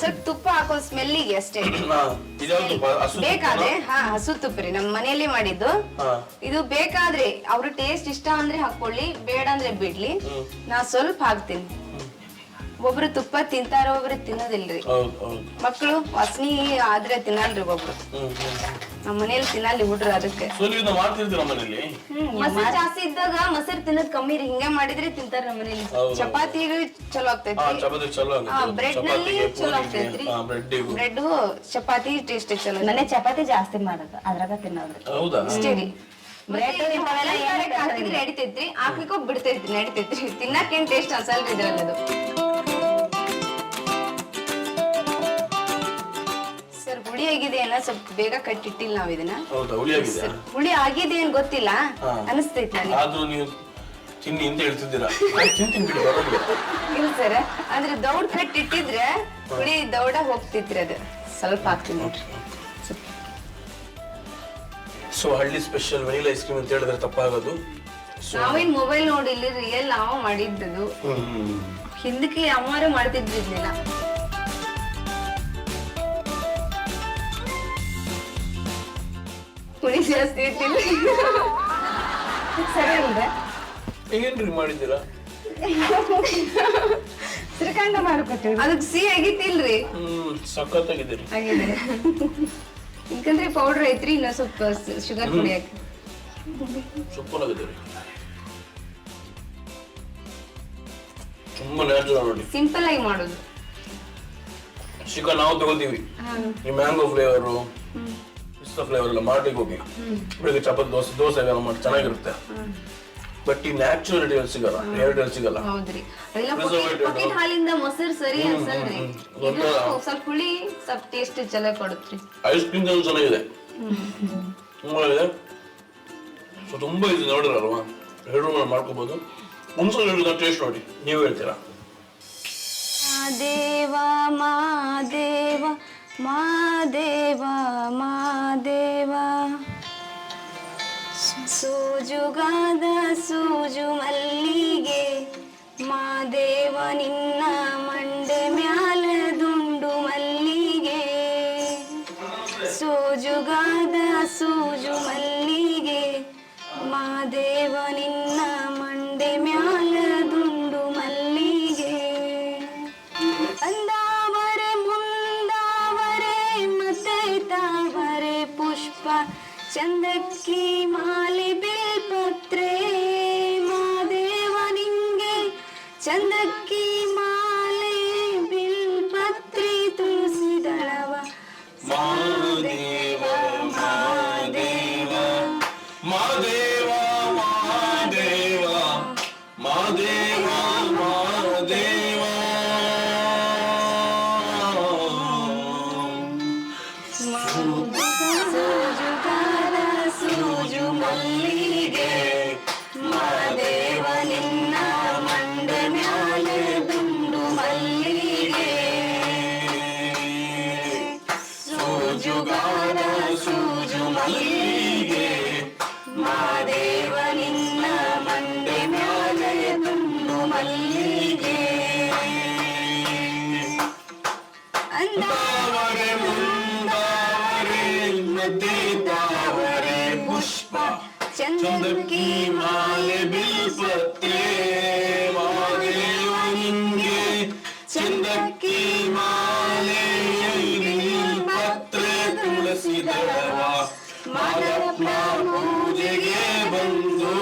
ಸ್ವಲ್ಪ ತುಪ್ಪ ಹಾಕೋ ಸ್ಮೆಲ್ಲಿಗೆ ಅಷ್ಟೇ. ಬೇಕಾದ್ರೆ ಹಸು ತುಪ್ಪ ರೀ, ನಮ್ ಮನೆಯಲ್ಲಿ ಮಾಡಿದ್ದು. ಇದು ಬೇಕಾದ್ರೆ ಅವ್ರ ಟೇಸ್ಟ್ ಇಷ್ಟ ಅಂದ್ರೆ ಹಾಕೊಳ್ಳಿ, ಬೇಡ ಅಂದ್ರೆ ಬಿಡ್ಲಿ. ನಾ ಸ್ವಲ್ಪ ಹಾಕ್ತೀನಿ. ಒಬ್ರು ತುಪ್ಪ ತಿಂತಾರ, ಒಬ್ರು ತಿನ್ನೋದಿಲ್ರಿ. ಮಕ್ಳು ವಾಸನಿ ಆದ್ರೆ ತಿನ್ನಲ್ರಿ ಒಬ್ರು. ನಮ್ಮ ಮನೇಲಿ ತಿನ್ನಲ್ರಿ ಹುಡ್ರು, ಅದಕ್ಕೆ. ಮೊಸರು ಜಾಸ್ತಿ ಇದ್ದಾಗ ಮೊಸರು ತಿನ್ನೋದ್ ಕಮ್ಮಿ ರೀ. ಹಿಂಗೆ ಮಾಡಿದ್ರೆ ತಿಂತಾರ ನಮ್ಮ ಮನೇಲಿ. ಚಪಾತಿಗೂ ಚಲೋ ಆಗ್ತೈತಿ, ಬ್ರೆಡ್ ನಲ್ಲಿ ಚಲೋ ಆಗ್ತೈತ್ರಿ. ಬ್ರೆಡ್ ಚಪಾತಿ ಟೇಸ್ಟ್ ಚಲೋ. ಮನೆ ಚಪಾತಿ ಜಾಸ್ತಿ ಮಾಡೋದು, ಅದ್ರಾಗ ತಿನ್ನೋದ್ರಿ. ಅಷ್ಟೇ ರೀ. ಹಾಕಿದ್ರೆ ನಡಿತೈತ್ರಿ, ಹಾಕ್ಲಿಕ್ಕೋ ಬಿಡ್ತೈತ್ರಿ, ನಡಿತೈತ್ರಿ. ತಿನ್ನಕ್ಕೇನ್ ಟೇಸ್ಟ್ ಅನ್ಸಲ್ರಿ ಇದ್ರಲ್ಲಿ. ಅದು ಸರ್ ಹುಳಿ ಆಗಿದೆ ಏನೋ, ಸ್ವಲ್ಪ ಬೇಗ ಕಟ್ಟಿಟ್ಟಿಲ್ಲ ನಾವ್ ಇದನ್ನ. ಹುಳಿ ಆಗಿದೆ ಏನ್ ಗೊತ್ತಿಲ್ಲ ಅನಿಸ್ತೈತಿ ನನಗೆ. ಇಲ್ಲ ಸರ್, ಅಂದ್ರೆ ದೌಡ್ ಕಟ್ಟಿಟ್ಟಿದ್ರೆ ಹುಳಿ ದೌಡ ಹೋಗ್ತಿತ್ರಿ. ಅದು ಸ್ವಲ್ಪ ಹಾಕ್ತೀನಿ ನೋಡ್ರಿ. ಸೊ ಹಳ್ಳಿ ಸ್ಪೆಷಲ್ ವೆನಿಲಾ ಐಸ್ ಕ್ರೀಮ್ ಅಂತ ಹೇಳಿದ್ರೆ ತಪ್ಪಾಗೋದು. ನಾವೇನ್ ಮೊಬೈಲ್ ನೋಡಿಲ್ಲ, ರಿಯಲ್ ನಾವು ಮಾಡಿದ್ದದು. ಹಿಂದಕ್ಕೆ ಅಮ್ಮಾರು ಮಾಡ್ತಿದ್ದಿರ್ಲಿಲ್ಲ. ಹುಳಿ ಜಾಸ್ತಿ ಇರ್ತಿಲ್ಲ. ಸರಿ ಅಲ್ರಿ? ಏನ್ರಿ ಮಾಡಿದ್ದೀರಾ? ಶ್ರೀಖಂಡ ಮಾಡ್ಕೊತೀವಿ. ಅದಕ್ಕೆ ಸಿಹಿ ಆಗಿತ್ತಿಲ್ರಿ? ಸಖತ್ತಾಗಿದ್ದೀರಿ. ಆಗಿದೆ. ಯಾಕಂದ್ರೆ ಪೌಡರ್ ಐತ್ರಿ, ಇನ್ನ ಸ್ವಲ್ಪ ಶುಗರ್ ಪುಡಿ ಹಾಕಿ. ಸೂಪರ್ ಆಗಿದ್ದೀರಿ. ತುಂಬಾ ನ್ಯಾಚುರಲ್ ನೋಡಿ. ಸಿಂಪಲ್ ಆಗಿ ಮಾಡೋದು. ಚಿಕನ್ ನಾವು ತಗೋತೀವಿ, ಈ ಮ್ಯಾಂಗೋ ಫ್ಲೇವರು, ಪಿಸ್ತಾ ಫ್ಲೇವರ್ ಎಲ್ಲ ಮಾಡಿಗೆ ಹೋಗಿ ಬೆಳಿಗ್ಗೆ ಚಪಾತಿ ದೋಸೆ ಎಲ್ಲ ಮಾಡಿ ಚೆನ್ನಾಗಿರುತ್ತೆ. ಬಟ್ ಈ ನ್ಯಾಚುರಲ್ ಸಿಗಲ್ಲ, ಹೇರ್ ಸಿಗಲ್ಲ. ಹೌದ್ರಿ, ಅದೆಲ್ಲ ಪಾಕೆಟ್ ಹಾಲಿಂದ ಮೊಸರು ಸರಿ ಅನ್ಸಲ್ರಿ. ಇದು ಸ್ವಲ್ಪ ಹುಳಿ, ಸ್ವಲ್ಪ ಟೇಸ್ಟ್ ಚಲೋ ಕೊಡುತ್ರಿ. ಐಸ್ ಕ್ರೀಮ್ ಚೆನ್ನಾಗಿದೆ, ತುಂಬಾ ಇದೆ. ಸೊ ತುಂಬಾ ಇದು ನೋಡಿರಲ್ವಾ, 2 ರೂಮಲ್ಲಿ ಮಾಡ್ಕೋಬಹುದು. ಒಂದ್ಸಲ ಹೇಳಿದ ಟೇಸ್ಟ್ ನೋಡಿ, ನೀವು ಹೇಳ್ತೀರಾ. ಮಾದೇವ ಮಾದೇವ ಮಾದೇವ ಮಾದೇವ, ಸೂಜುಗಾದ ಸೂಜು ಮಲ್ಲಿಗೆ ಮಾದೇವ ನಿನ್ನ ಮಂಡೆ ಮ್ಯಾಲ ದುಂಡು ಮಲ್ಲಿಗೆ, ಸೂಜುಗಾದ ಸೂಜು ಮಲ್ಲಿಗೆ ಮಾದೇವ ನಿನ್ನ ಮಂಡೆ ಮ್ಯಾಲ ದುಂಡು ಮಲ್ಲಿಗೆ, ಅಂದಾವರೆ ಮುಂದಾವರೆ ಮತ್ತೆ ತಾವರೆ ಪುಷ್ಪ ಚಂದಕ್ಕಿ ಮಾಲೆ ಬಿಲ್ಪತ್ರೆ ಮಾದೇವ ನಿಂಗೆ, ಚಂದಕ್ಕಿ ಮಾಲೆ ಬಿಲ್ಪತ್ರೆ ತುಳಸಿ ದಳವ ಮಾದೇವ ಮಾದೇವ ಮಾದೇವ ಮಾದೇವ ಮಾದೇವ ಮಾದೇವ, ಸೂಜುಗಾದ ಸೂಜು ಮಲ್ಲಿಗೆ ಮಾದೇವ ನಿನ್ನ ಮಂಡೆ ಮ್ಯಾಲೆ ದುಂಡು ಮಲ್ಲಿಗೆ, ಸೂಜುಗಾದ ಸೂಜು ಮಲ್ಲಿಗೆ ಮಾದೇವ ನಿನ್ನ ಮಂಡೆ ಮ್ಯಾಲೆ ದುಂಡು ಮಲ್ಲಿಗೆ, ಅಂದಾವರೆ ಮುಂದಾವರೆ ಮಧ್ಯೆ ತಾವರೆ ಪುಷ್ಪ ಚಂದಕ್ಕಿ ಮಾಲೆ ಬಿಲ್ಪತ್ರೆ ಮಾದೇವ ನಿಂಗೆ, ಚಂದಕ್ಕಿ ಮಾಲೆ ಬಿಲ್ಪತ್ರೆ ತುಳಸಿ ದಳವ ಮಾದಪ್ಪ ಪೂಜೆಗೆ ಬಂದು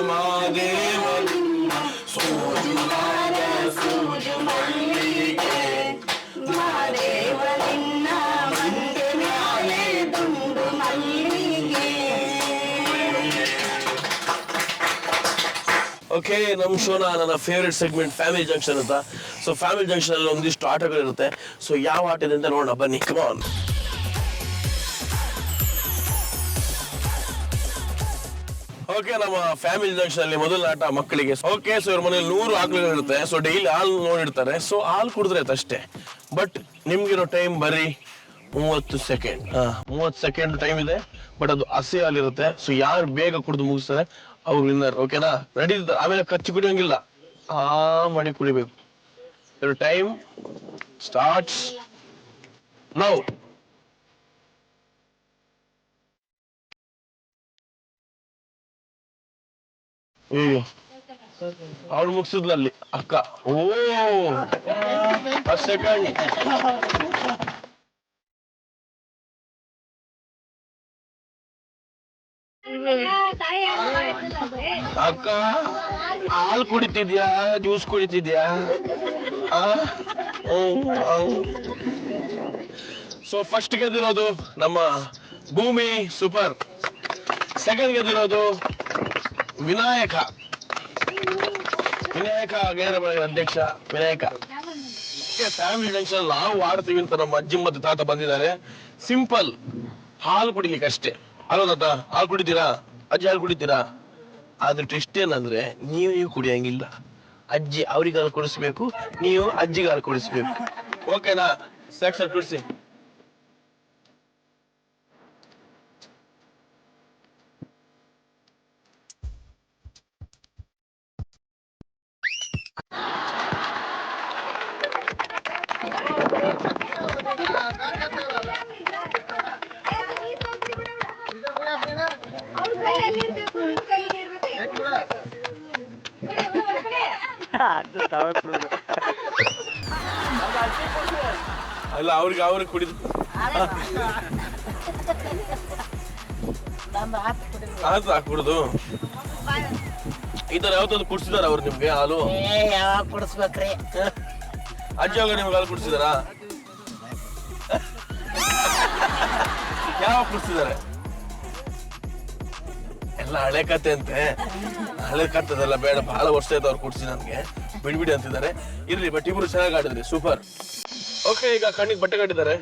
ಮಾದೇವ ನಿನ್ನ ಸೂಜುಗಾದ ಸೂಜು ಮಲ್ಲಿಗೆ ಮಾದೇವ ನಿನ್ನ ಮಂಡೆ ಮ್ಯಾಲೆ ದುಂಡು ಮಲ್ಲಿಗೆ. ಓಕೆ, ನಮ್ಮ ಶೋನ ನನ್ನ ಫೇವ್ರೆಟ್ ಸೆಗ್ಮೆಂಟ್ ಫ್ಯಾಮಿಲಿ ಜಂಕ್ಷನ್ ಅಂತ. ಸೊ ಫ್ಯಾಮಿಲಿ ಜಂಕ್ಷನ್ ಅಲ್ಲಿ ಒಂದಿಷ್ಟು ಆಟಗಳಿರುತ್ತೆ. ಸೊ ಯಾವ ಆಟ ಇದೆ ಅಂತ ನೋಡೋಣ ಬನ್ನಿ, ಕಮಾನ್. ಓಕೆ, ನಮ್ಮ ಫ್ಯಾಮಿಲಿ ಜಂಕ್ಷನ್ ಅಲ್ಲಿ ಮೊದಲ ಆಟ ಮಕ್ಕಳಿಗೆ. ಓಕೆ, ಸೊ ಇವ್ರ ಮನೇಲಿ 100 ಆಕಳುಗಳಿರುತ್ತೆ. ಸೊ ಡೈಲಿ ಹಾಲು ನೋಡಿರ್ತಾರೆ. ಸೊ ಹಾಲು ಕುಡಿದ್ರೆ ಅಷ್ಟೇ. ಬಟ್ ನಿಮ್ಗಿರೋ ಟೈಮ್ ಬರೀ 30 ಸೆಕೆಂಡ್. 30 ಸೆಕೆಂಡ್ ಟೈಮ್ ಇದೆ. ಬಟ್ ಅದು ಹಸಿ ಹಾಲಿರುತ್ತೆ. ಸೊ ಯಾರು ಬೇಗ ಕುಡಿದು ಮುಗಿಸ್ತಾರೆ ಅವ್ರು ವಿನ್ನರ್. ಓಕೆನಾ? ರೆಡಿ? ಆಮೇಲೆ ಕಚ್ಚಿ ಕುಡಿಯೋಂಗಿಲ್ಲ, ಮಾಡಿ ಕುಡಿಬೇಕು. ಇವ್ರ ಟೈಮ್ ಸ್ಟಾರ್ಟ್ಸ್ ನೌ. ಅಯ್ಯೋ, ಅವ್ರು ಮುಗಿಸಿದ್ಲಲ್ಲಿ ಅಕ್ಕ. ಓ, 10 ಸೆಕೆಂಡ್. ಅಕ್ಕ, ಹಾಲು ಕುಡಿತಿದ್ಯಾ ಜ್ಯೂಸ್ ಕುಡಿತಿದ್ಯಾ? ಸೊ ಫಸ್ಟ್ ಗೆದ್ದಿರೋದು ನಮ್ಮ ಭೂಮಿ ಸೂಪರ್. ಸೆಕೆಂಡ್ ಗೆದ್ದಿರೋದು ವಿನಾಯಕ. ಗೇರ ಅಧ್ಯಕ್ಷ ವಿನಾಯಕ. ಫ್ಯಾಮಿಲಿ ಜಂಕ್ಷನ್ ನಾವು ಆಡ್ತೀವಿ ಅಂತ ನಮ್ಮ ಅಜ್ಜಿ ಮತ್ತು ತಾತ ಬಂದಿದ್ದಾರೆ. ಸಿಂಪಲ್, ಹಾಲು ಕುಡಿಲಿಕ್ಕೆ ಅಷ್ಟೇ. ಅಲ್ವ ತಾತ? ಹಾಲು ಕುಡಿತೀರಾ? ಅಜ್ಜಿ ಹಾಲು ಕುಡಿತೀರಾ? ಆದ್ರೆ ಟ್ವಿಸ್ಟ್ ಏನಂದ್ರೆ ನೀವು ಕುಡಿಯಂಗಿಲ್ಲ. ಅಜ್ಜಿ ಅವ್ರಿಗೆ ಹಾಲು ಕುಡಿಸ್ಬೇಕು, ನೀವು ಅಜ್ಜಿಗೆ ಹಾಲು ಕುಡಿಸ್ಬೇಕು. ಓಕೆನಾ? ಸೆಕ್ಷನ್ ಕುಡಿಸಿ. ಅಲ್ಲ, ಅವ್ರಿಗೆ ಕುಡಿದು ಹಾಕ್ಬಿಡುದು. ಈ ತರ ಯಾವತ್ತೊಂದು ಕುಡ್ಸಿದಾರ ಅವ್ರು ನಿಮ್ಗೆ ಹಾಲು? ಯಾವಾಗ ಕುಡಿಸ್ಬೇಕ್ರಿ? ಅಜ್ಜಿ ಆಗ ನಿಮ್ಗೆ ಹಾಲು ಕುಡ್ಸಿದಾರ? ಯಾವಾಗ ಕುಡ್ಸಿದಾರೆ? ಎಲ್ಲ ಹಳೆ ಕತೆ ಅಂತೆ. ಹಳೆ ಕತ್ತದೆಲ್ಲ ಬೇಡ, ಬಹಳ ವರ್ಷ ಆಯ್ತು ಅವ್ರು ಕುಡ್ಸಿ ನನ್ಗೆ, ಬಿಡ್ಬಿಡಿ ಅಂತಿದ್ದಾರೆ. ಇರ್ಲಿ, ಬಟ್ ಇಬ್ರು ಚೆನ್ನಾಗಿ ಆಡಿದ್ರಿ, ಸೂಪರ್. ಓಕೆ, ಈಗ ಕಣ್ಣಿಗೆ ಬಟ್ಟೆ ಕಟ್ಟಿದ್ದಾರೆ.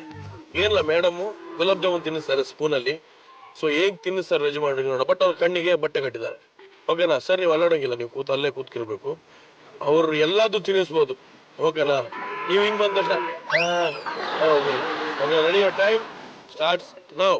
ಏನಿಲ್ಲ, ಮೇಡಮ್ ಗುಲಾಬ್ ಜಾಮೂನ್ ತಿನ್ನಿಸ್ತಾರೆ ಸ್ಪೂನ್ ಅಲ್ಲಿ. ಸೊ ಹೇಗ್ ತಿನ್ನಿಸ್ತಾರೆ ಯಜಮಾನ್ರಿಗೆ ನೋಡ. ಬಟ್ ಅವ್ರ ಕಣ್ಣಿಗೆ ಬಟ್ಟೆ ಕಟ್ಟಿದ್ದಾರೆ. ಓಕೆನಾ ಸರ್, ನೀವು ಅಲ್ಲಾಡಂಗಿಲ್ಲ, ನೀವು ಅಲ್ಲೇ ಕೂತ್ಕಿರ್ಬೇಕು. ಅವ್ರು ಎಲ್ಲಾದ್ರು ತಿನ್ನಿಸ್ಬೋದು. ಓಕೆನಾ, ನೀವು ಹಿಂಗ್ ಬಂದ ತಕ್ಷಣ ready, your time starts now.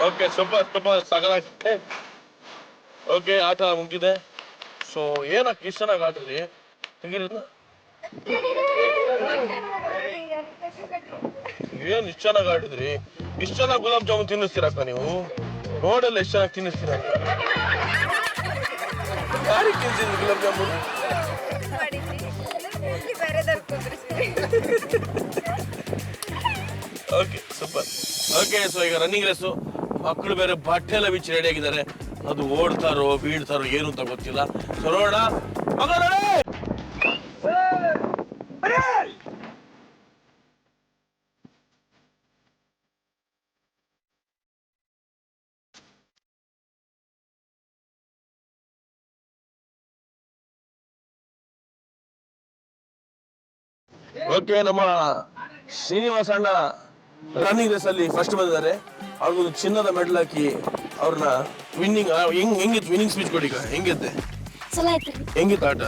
Okay, ಸ್ವಲ್ಪ ಸಾಕಾಗುತ್ತೆ. ಓಕೆ, ಆಟ ಮುಗಿದಿದೆ. ಸೊ ಏನಕ್ಕೆ ಇಷ್ಟು ಚೆನ್ನಾಗಿ ಆಡ್ರಿ, ತೆಗೀರಿ. ಏನ್ ಇಷ್ಟು ಚೆನ್ನಾಗಿ ಆಡಿದ್ರಿ, ಇಷ್ಟು ಚೆನ್ನಾಗಿ ಗುಲಾಬ್ ಜಾಮೂನ್ ತಿನ್ನಿಸ್ತೀರಕ್ಕ ನೀವು. ನೋಡಲ್ಲ ಎಷ್ಟು ಚೆನ್ನಾಗಿ ತಿನ್ನಿಸ್ತೀರ. ಯಾರಿಗೆ ತಿನ್ಸಿದ್ರಿ gulab jamun? Okay, super. Okay, so ಈಗ ರನ್ನಿಂಗ್ ರೇಸು. ಮಕ್ಕಳು ಬೇರೆ ಬಟ್ಟೆ ಎಲ್ಲ ಬಿಚ್ಚಿ ರೆಡಿ ಆಗಿದ್ದಾರೆ. ಅದು ಓಡ್ತಾರೋ ಬೀಳ್ತಾರೋ ಏನು ಅಂತ ಗೊತ್ತಿಲ್ಲ. ಸೊ ನೋಡೋಣ. ಓಕೆ, ನಮ್ಮ ಶ್ರೀನಿವಾಸ ಅಣ್ಣ ರನ್ನಿಂಗ್ ರೇಸ್ ಅಲ್ಲಿ ಫಸ್ಟ್ ಬಂದಿದ್ದಾರೆ. ಅವ್ರಿಗೊಂದು ಚಿನ್ನದ ಮೆಡಲ್ ಹಾಕಿ ಅವ್ರನ್ನ ವಿನ್ನಿಂಗ್ ಹೆಂಗಿತ್ತು ವಿನ್ನಿಂಗ್ ಸ್ಪೀಚ್ ಕೊಡಿ. ಹೆಂಗಿತ್ತೆ? ಚಲೋ ಐತ್ರಿ. ಹೆಂಗಿತ್ತು ಆಟ?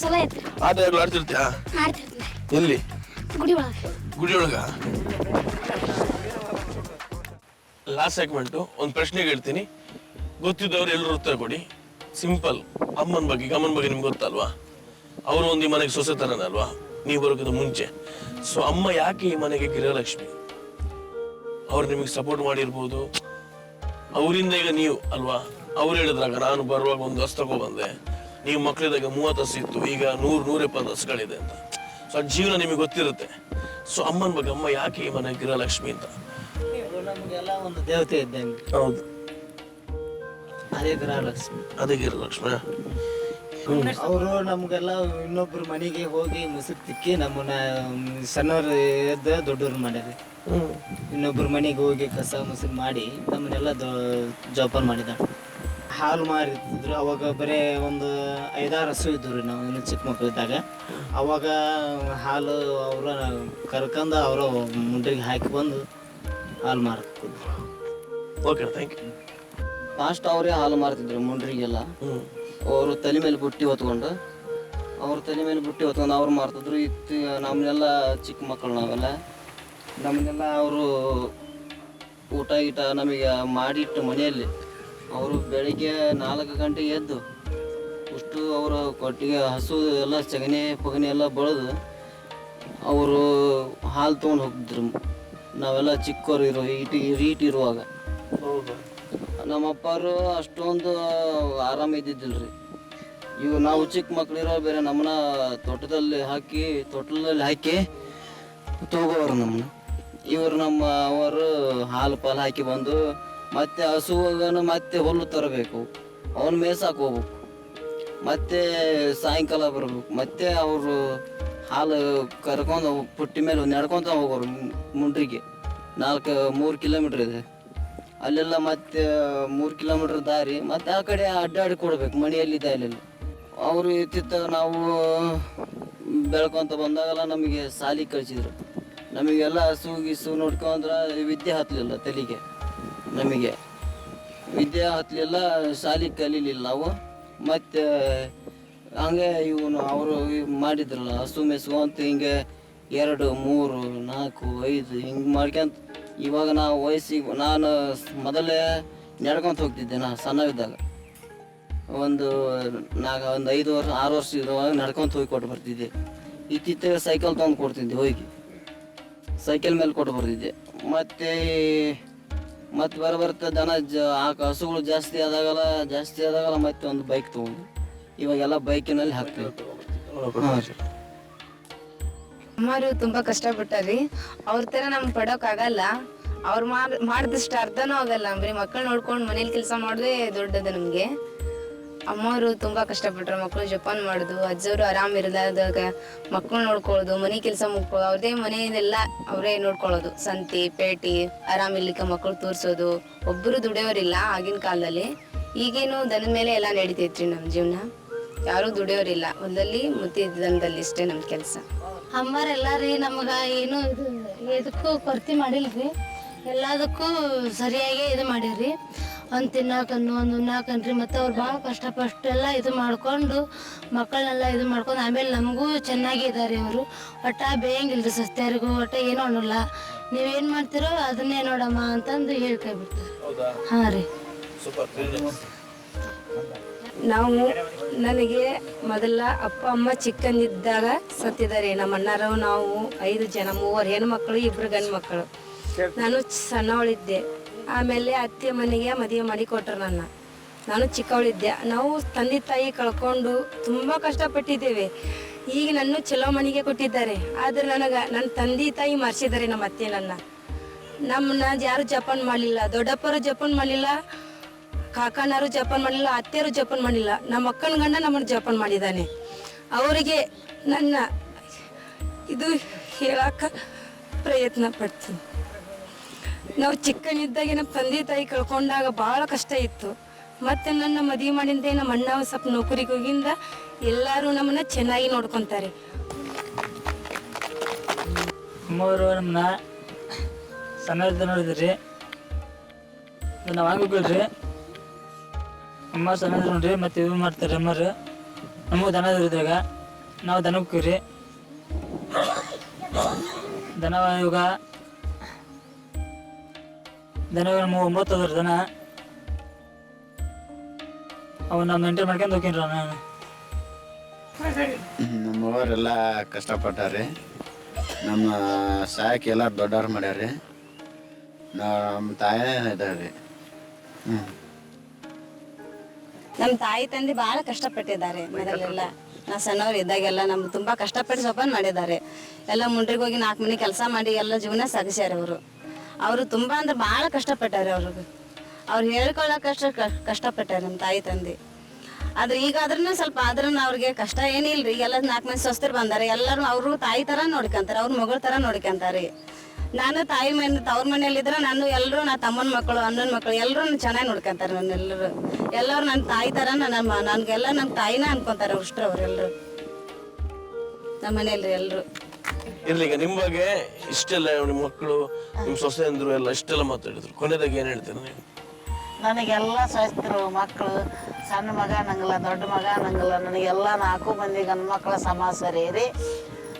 ಚಲೋ ಐತ್ರಿ. ಆಟ ಯಾರು ಆಡ್ತಿರ್ತೀಯಾ? ಆಡ್ತಿರ್ತೀನಿ. ಎಲ್ಲಿ? ಗುಡಿ ಒಳಗೆ. ಗುಡಿ ಒಳಗ? ಲಾಸ್ಟ್ ಸೆಗ್ಮೆಂಟ್ ಒಂದು ಪ್ರಶ್ನೆ ಹೇಳ್ತೀನಿ, ಗೊತ್ತಿದ್ದವ್ರು ಎಲ್ಲರೂ ಉತ್ತರ ಕೊಡಿ. ಸಿಂಪಲ್. ಅಮ್ಮನ ಬಗ್ಗೆ ನಿಮ್ಗೆ ಗೊತ್ತಲ್ವಾ? ಅವರು ಒಂದು ಈ ಮನೆಗೆ ಸೊಸೆ ತರನೇ ಅಲ್ವಾ, ನೀವು ಬರೋಕ್ಕಿಂತ ಮುಂಚೆ. ಸೊ ಅಮ್ಮ ಯಾಕೆ ಈ ಮನೆಗೆ ಗೃಹಲಕ್ಷ್ಮಿ? ಅವ್ರು ನಿಮಗೆ ಸಪೋರ್ಟ್ ಮಾಡಿರ್ಬೋದು, ಅವರಿಂದ ಈಗ ನೀವು ಅಲ್ವಾ. ಅವ್ರು ಹೇಳಿದ್ರಾಗ ನಾನು ಬರುವಾಗ ಒಂದು ಹಸು ತಗೊಬಂದೆ, ನೀವು ಮಕ್ಕಳಿದಾಗ 30 ಹಸು ಇತ್ತು, ಈಗ 100-120 ಹಸುಗಳಿದೆ ಅಂತ. ಸೊ ಆ ಜೀವನ ನಿಮಗೆ ಗೊತ್ತಿರುತ್ತೆ. ಸೊ ಅಮ್ಮನ ಬಗ್ಗೆ ಅಮ್ಮ ಯಾಕೆ ಈ ಮನೆಗೆ ಗೃಹಲಕ್ಷ್ಮಿ ಅಂತ? ನಮಗೆಲ್ಲ ಒಂದು ದೇವತೆ ಇದ್ದಂಗೆ. ಹೌದು, ಅದೇ ಗೃಹಲಕ್ಷ್ಮಿ. ಅದೇ ಗೃಹಲಕ್ಷ್ಮಿ. ಅವರು ನಮ್ಗೆಲ್ಲ ಇನ್ನೊಬ್ರ ಮನೆಗೆ ಹೋಗಿ ಮುಸುಕ್ ತಿಕ್ಕಿ ನಮ್ಮನ್ನ ಸಣ್ಣವ್ರ ಎದ್ದ ದೊಡ್ಡವ್ರ ಮಾಡ್ಯಾರ. ಇನ್ನೊಬ್ರ ಮನೆಗೆ ಹೋಗಿ ಕಸ ಮುಸುಕ್ ಮಾಡಿ ನಮ್ಮನ್ನೆಲ್ಲ ಜೋಪಾನ ಮಾಡಿದ. ಹಾಲು ಮಾರಿದ್ರು. ಅವಾಗ ಬರೇ ಒಂದು 5-6 ಹಸು ಇದ್ವು ನಾವು ಇನ್ನು ಚಿಕ್ಕ ಮಕ್ಕಳು ಇದ್ದಾಗ. ಅವಾಗ ಹಾಲು ಅವರ ಕರ್ಕೊಂಡು ಅವರ ಮುಂಡ್ರಿಗೆ ಹಾಕಿ ಬಂದು ಹಾಲು ಮಾರ್ತಿದ್ರು. Okay, thank you. ಫಾಸ್ಟ್ ಅವರೇ ಹಾಲು ಮಾರ್ತಿದ್ರು ಮುಂಡ್ರಿಗೆಲ್ಲ. ಅವರು ತಲೆ ಮೇಲೆ ಬುಟ್ಟಿ ಹೊತ್ಕೊಂಡು ಅವ್ರು ಮಾರ್ತಿದ್ರು. ಇತ್ತು ನಮ್ಮನ್ನೆಲ್ಲ ಚಿಕ್ಕ ಮಕ್ಕಳು ನಾವೆಲ್ಲ, ನಮ್ಮನ್ನೆಲ್ಲ ಅವರು ಊಟ ಗೀಟ ನಮಗೆ ಮಾಡಿಟ್ಟು ಮನೆಯಲ್ಲಿ. ಅವರು ಬೆಳಿಗ್ಗೆ 4 ಗಂಟೆಗೆ ಎದ್ದು ಅಷ್ಟು ಅವರ ಕೊಟ್ಟಿಗೆ ಹಸು ಎಲ್ಲ ಸಗಣಿ ಪಗಣಿ ಎಲ್ಲ ಬಳಿದು ಅವರು ಹಾಲು ತೊಗೊಂಡು ಹೋಗ್ತಿದ್ರು. ನಾವೆಲ್ಲ ಚಿಕ್ಕವರು ರೀಟ್ ಇರುವಾಗ ನಮ್ಮಪ್ಪರು ಅಷ್ಟೊಂದು ಆರಾಮ ಇದ್ದಿದ್ದಿಲ್ರಿ. ಇವು ನಾವು ಚಿಕ್ಕ ಮಕ್ಕಳಿರೋ ಬೇರೆ ನಮ್ಮನ್ನ ತೊಟ್ಟಲಲ್ಲಿ ಹಾಕಿ ತಗೋರು ನಮ್ಮನ್ನ. ಇವರು ಅವರು ಹಾಲು ಪಾಲು ಹಾಕಿ ಬಂದು ಮತ್ತೆ ಹಸುವಾಗನು ಮತ್ತೆ ಹುಲ್ಲು ತರಬೇಕು, ಅವನು ಮೇಯ್ಸಕ್ಕೆ ಹೋಗ್ಬೇಕು, ಮತ್ತೆ ಸಾಯಂಕಾಲ ಬರ್ಬೇಕು. ಮತ್ತೆ ಅವರು ಹಾಲು ಕರ್ಕೊಂಡು ಪುಟ್ಟಿ ಮೇಲೆ ನಡ್ಕೊತ ಹೋಗೋರು ಮುಂಡ್ರಿಗೆ. 3 ಕಿಲೋಮೀಟ್ರ್ ಇದೆ ಅಲ್ಲೆಲ್ಲ. ಮತ್ತೆ 3 ಕಿಲೋಮೀಟ್ರ್ ದಾರಿ ಮತ್ತೆ ಆ ಕಡೆ ಅಡ್ಡಾಡಿ ಕೊಡ್ಬೇಕು ಮನೆಯಲ್ಲಿದ್ದ ಅಲ್ಲೆಲ್ಲ. ಅವರು ಇತ್ತಿತ್ತ ನಾವು ಬೆಳ್ಕೊಂತ ಬಂದಾಗೆಲ್ಲ ನಮಗೆ ಸಾಲಿ ಕಳಿಸಿದ್ರು. ನಮಗೆಲ್ಲ ಹಸು ನೋಡ್ಕೊಂಡ್ರೆ ವಿದ್ಯೆ ಹತ್ತಲಿಲ್ಲ ತಲೆಗೆ. ನಮಗೆ ವಿದ್ಯೆ ಹತ್ತಲಿಲ್ಲ, ಶಾಲೆ ಕಲೀಲಿಲ್ಲ ನಾವು. ಮತ್ತು ಹಂಗೆ ಇವನು ಅವರು ಮಾಡಿದ್ರಲ್ಲ ಹಸು ಮೆಸು ಅಂತ ಹಿಂಗೆ 2, 3, 4, 5 ಹಿಂಗೆ ಮಾಡ್ಕೊಂತ ಇವಾಗ ನಾವು ವಯಸ್ಸಿಗೆ ನಾನು ಮೊದಲೇ ನಡ್ಕೊಂತ ಹೋಗ್ತಿದ್ದೆ ನಾ ಸಣ್ಣವಿದ್ದಾಗ. ಒಂದು 5 ವರ್ಷ 6 ವರ್ಷ ಇರುವಾಗ ನಡ್ಕೊಂತ ಹೋಗಿ ಕೊಟ್ಟು ಬರ್ತಿದ್ದೆ. ಇತ್ತೀಚೆಗೆ ಸೈಕಲ್ ತೊಗೊಂಡು ಕೊಡ್ತಿದ್ದೆ, ಹೋಗಿ ಸೈಕಲ್ ಮೇಲೆ ಕೊಟ್ಟು ಬರ್ತಿದ್ದೆ. ಮತ್ತೆ ಬರ್ತಾ ದನ ಹಸುಗಳು ಜಾಸ್ತಿ ಆದಾಗಲ್ಲ ಮತ್ತೆ ಒಂದು ಬೈಕ್ ತೊಗೊಂಡು ಇವಾಗೆಲ್ಲ ಬೈಕಿನಲ್ಲಿ ಹಾಕ್ತೀವಿ. ಅಮ್ಮರು ತುಂಬಾ ಕಷ್ಟಪಟ್ಟಾರಿ. ಅವ್ರ ತರ ನಮ್ಗೆ ಪಡೋಕ್ ಆಗಲ್ಲ. ಅವ್ರು ಮಾಡಿದಷ್ಟು ಅರ್ಧನೂ ಆಗಲ್ಲ. ಬರೀ ಮಕ್ಕಳು ನೋಡ್ಕೊಂಡು ಮನೇಲಿ ಕೆಲಸ ಮಾಡೋದೇ ದೊಡ್ಡದು ನಮ್ಗೆ. ಅಮ್ಮವರು ತುಂಬಾ ಕಷ್ಟಪಟ್ರು. ಮಕ್ಕಳು ಜೋಪಾನ ಮಾಡುದು, ಅಜ್ಜವರು ಆರಾಮ್ ಇರಲಾರ್ದಾಗ ಮಕ್ಕಳು ನೋಡ್ಕೊಳ್ಳೋದು, ಮನೆ ಕೆಲಸ ಮುಗ್ಕೊಳ್ಳೋದು, ಅವ್ರದೇ ಮನೆಯೆಲ್ಲ ಅವರೇ ನೋಡ್ಕೊಳ್ಳೋದು. ಸಂತಿ ಪೇಟಿ ಆರಾಮಿರ್ಲಿಕ್ಕೆ ಮಕ್ಕಳು ತೋರ್ಸೋದು. ಒಬ್ಬರು ದುಡಿಯೋರಿಲ್ಲ ಆಗಿನ ಕಾಲದಲ್ಲಿ. ಈಗೇನು ದನದ ಮೇಲೆ ಎಲ್ಲ ನಡೀತೈತ್ರಿ ನಮ್ಮ ಜೀವನ. ಯಾರೂ ದುಡಿಯೋರಿಲ್ಲ. ಹೊಲದಲ್ಲಿ ಮುತ್ತಿ ದನದಲ್ಲಿ ಇಷ್ಟೇ ನಮ್ಮ ಕೆಲಸ. ಅಮ್ಮರೆಲ್ಲ ರೀ ನಮ್ಗೆ ಏನು ಇದು ಎದಕ್ಕೂ ಕೊರತೆ ಮಾಡಿಲ್ರಿ. ಎಲ್ಲದಕ್ಕೂ ಸರಿಯಾಗಿ ಇದು ಮಾಡಿರಿ. ಒಂದು ತಿನ್ನಕನ್ನು ಒಂದು ಉಣ್ಣಾಕನ್ರಿ. ಮತ್ತು ಅವ್ರು ಭಾಳ ಕಷ್ಟಪಟ್ಟೆಲ್ಲ ಇದು ಮಾಡಿಕೊಂಡು ಮಕ್ಕಳನ್ನೆಲ್ಲ ಇದು ಮಾಡ್ಕೊಂಡು ಆಮೇಲೆ ನಮಗೂ ಚೆನ್ನಾಗಿ ಇದ್ದಾರೆ ಅವರು. ಒಟ್ಟ ಬೇಯಂಗಿಲ್ರಿ ಸಸ್ತ್ಯಾರಿಗೂ. ಒಟ್ಟ ಏನೂ ಅನ್ನಲ್ಲ. ನೀವೇನು ಮಾಡ್ತೀರೋ ಅದನ್ನೇ ನೋಡಮ್ಮ ಅಂತಂದು ಹೇಳ್ಕೈ ಬಿಡ್ತಾರೆ. ಹಾಂ ರೀ. ನನಗೆ ಮೊದಲ ಅಪ್ಪ ಅಮ್ಮ ಚಿಕ್ಕಂದಿದ್ದಾಗ ಸತ್ತಿದ್ದಾರೆ. ನಮ್ಮ ಅಣ್ಣಾರವು ನಾವು 5 ಜನ, 3 ಹೆಣ್ಮಕ್ಳು 2 ಗಂಡು ಮಕ್ಕಳು. ನಾನು ಸಣ್ಣವಳಿದ್ದೆ. ಆಮೇಲೆ ಅತ್ತೆ ಮನೆಗೆ ಮದುವೆ ಮಾಡಿ ಕೊಟ್ಟರು ನಾನು ಚಿಕ್ಕವಳಿದ್ದೆ. ನಾವು ತಂದೆ ತಾಯಿ ಕಳ್ಕೊಂಡು ತುಂಬ ಕಷ್ಟಪಟ್ಟಿದ್ದೇವೆ. ಈಗ ನನ್ನ ಚಲೋ ಮನೆಗೆ ಕೊಟ್ಟಿದ್ದಾರೆ. ಆದರೆ ನನ್ನ ತಂದೆ ತಾಯಿ ಮರ್ಸಿದ್ದಾರೆ. ನಮ್ಮ ಅತ್ತೆ ನಮ್ಮನ್ನ ಯಾರು ಜಪಾನ್ ಮಾಡಲಿಲ್ಲ. ದೊಡ್ಡಪ್ಪರು ಜಪಾನ್ ಮಾಡಲಿಲ್ಲ, ಕಾಕನಾರು ಜಪಾನ್ ಮಾಡಲಿಲ್ಲ, ಅತ್ತೆಯರು ಜಪಾನ್ ಮಾಡಲಿಲ್ಲ. ನಮ್ಮ ಅಕ್ಕನ ಗಂಡ ನಮ್ಮನ್ನು ಜಪಾನ್ ಮಾಡಿದ್ದಾನೆ. ಅವರಿಗೆ ನನ್ನ ಇದು ಹೇಳಕ್ಕೆ ಪ್ರಯತ್ನ ಪಡ್ತೀನಿ. ನಾವು ಚಿಕ್ಕನಿದ್ದಾಗೆ ನಮ್ಮ ತಂದೆ ತಾಯಿ ಕಳ್ಕೊಂಡಾಗ ಭಾಳ ಕಷ್ಟ ಇತ್ತು. ಮತ್ತು ನನ್ನ ಮದುವೆ ಮಾಡಿಂದ ನಮ್ಮ ಅಣ್ಣ ಸ್ವಲ್ಪ ನೌಕರಿಗೆ ಹೋಗಿಂದ ಎಲ್ಲರೂ ನಮ್ಮನ್ನ ಚೆನ್ನಾಗಿ ನೋಡ್ಕೊತಾರೆ. ಅಮ್ಮವರು ನಮ್ಮನ್ನ ಸಣ್ಣದ ನೋಡಿದ್ರಿ. ನಾವು ಹಂಗಿಲ್ರಿ. ಅಮ್ಮ ಸಣ್ಣದ ನೋಡ್ರಿ ಮತ್ತು ಇದು ಮಾಡ್ತಾರೆ. ಅಮ್ಮರು ನಮಗೂ ದನ ಇದ್ರಾಗ ನಾವು ದನ ಹೋಗ್ತೀವಿ. ದನ ಇವಾಗ ನಮ್ಮ 9 ಅದ್ರ ದನ. ಅವನ್ನ ಮೇಂಟೈನ್ ಮಾಡ್ಕೊಂಡು ಹೋಗ್ತೀನಿ ನಾನು. ನಮ್ಮವರೆಲ್ಲ ಕಷ್ಟಪಟ್ಟಾರೆ. ನಮ್ಮ ಸಾಯಕ್ಕೆ ಎಲ್ಲ ದೊಡ್ಡವ್ರು ಮಾಡ್ಯಾರ. ನಮ್ಮ ತಾಯಿನೇ ಇದ್ದಾರೆ. ನಮ್ಮ ತಾಯಿ ತಂದೆ ಭಾಳ ಕಷ್ಟಪಟ್ಟಿದ್ದಾರೆ. ಮೊದಲೆಲ್ಲ ನಾ ಸಣ್ಣವ್ರು ಇದ್ದಾಗೆಲ್ಲ ನಮ್ಗೆ ತುಂಬ ಕಷ್ಟಪಟ್ಟು ಜೋಪಾನ ಮಾಡಿದ್ದಾರೆ. ಎಲ್ಲ ಮುಂಡ್ರಿಗೆ ಹೋಗಿ 4 ಮನೆ ಕೆಲಸ ಮಾಡಿ ಎಲ್ಲ ಜೀವನ ಸಾಗಿಸ್ಯಾರ ಅವರು ತುಂಬ ಅಂದ್ರೆ ಭಾಳ ಕಷ್ಟಪಟ್ಟಾರೆ. ಅವ್ರು ಹೇಳ್ಕೊಳ್ಳೋಕಷ್ಟು ಕಷ್ಟಪಟ್ಟಾರೆ ನಮ್ಮ ತಾಯಿ ತಂದೆ. ಆದ್ರೆ ಈಗ ಆದ್ರೂ ಸ್ವಲ್ಪ ಅವ್ರಿಗೆ ಕಷ್ಟ ಏನಿಲ್ರಿ. ಎಲ್ಲ 4 ಮಂದಿ ಸ್ವಸ್ಥರು ಬಂದಾರೆ. ಎಲ್ಲರೂ ಅವರು ತಾಯಿ ಥರ ನೋಡ್ಕೊಂತಾರೆ, ಅವ್ರ ಮಗಳ ಥರ ನೋಡ್ಕೊಂತಾರೆ. ನಾನು ತಾಯಿ ತವ್ರ ಮನೆಯಲ್ಲಿದ್ರೆ ನಾನು ಎಲ್ಲರೂ ನಾ ತಮ್ಮನ ಮಕ್ಕಳು ಅಣ್ಣನ ಮಕ್ಕಳು ಎಲ್ಲರೂ ಚೆನ್ನಾಗಿ ನೋಡ್ಕೊಂತಾರೆ. ಎಲ್ಲರೂ ನನ್ನ ತಾಯಿ ಥರ ನನಗೆಲ್ಲ ನಮ್ಮ ತಾಯಿನ ಅನ್ಕೊಂತಾರೆ. ಅಷ್ಟರು ಅವರೆಲ್ಲರೂ ನಮ್ಮ ಮನೆಯಲ್ರಿ ಎಲ್ಲರೂ. ಇರ್ಲಿ, ಈಗ ನಿಮ್ಮ ಬಗ್ಗೆ ಇಷ್ಟೆಲ್ಲ ನಿಮ್ಮ ಮಕ್ಕಳು ನಿಮ್ಮ ಸೊಸೆ ಅಂದ್ರು ಎಲ್ಲ ಇಷ್ಟೆಲ್ಲ ಮಾತಾಡಿದ್ರು. ಕೊನೆದಾಗ ಏನು ಹೇಳ್ತೀರಾ ನೀವು? ನನಗೆಲ್ಲ ಸ್ವಸ್ಥರು ಮಕ್ಕಳು. ಸಣ್ಣ ಮಗ ನಂಗಲ್ಲ, ದೊಡ್ಡ ಮಗ ನಂಗಲ್ಲ. ನನಗೆಲ್ಲ 4 ಮಂದಿ ಗಂಡು ಮಕ್ಕಳ ಸಮ ಸೇರಿ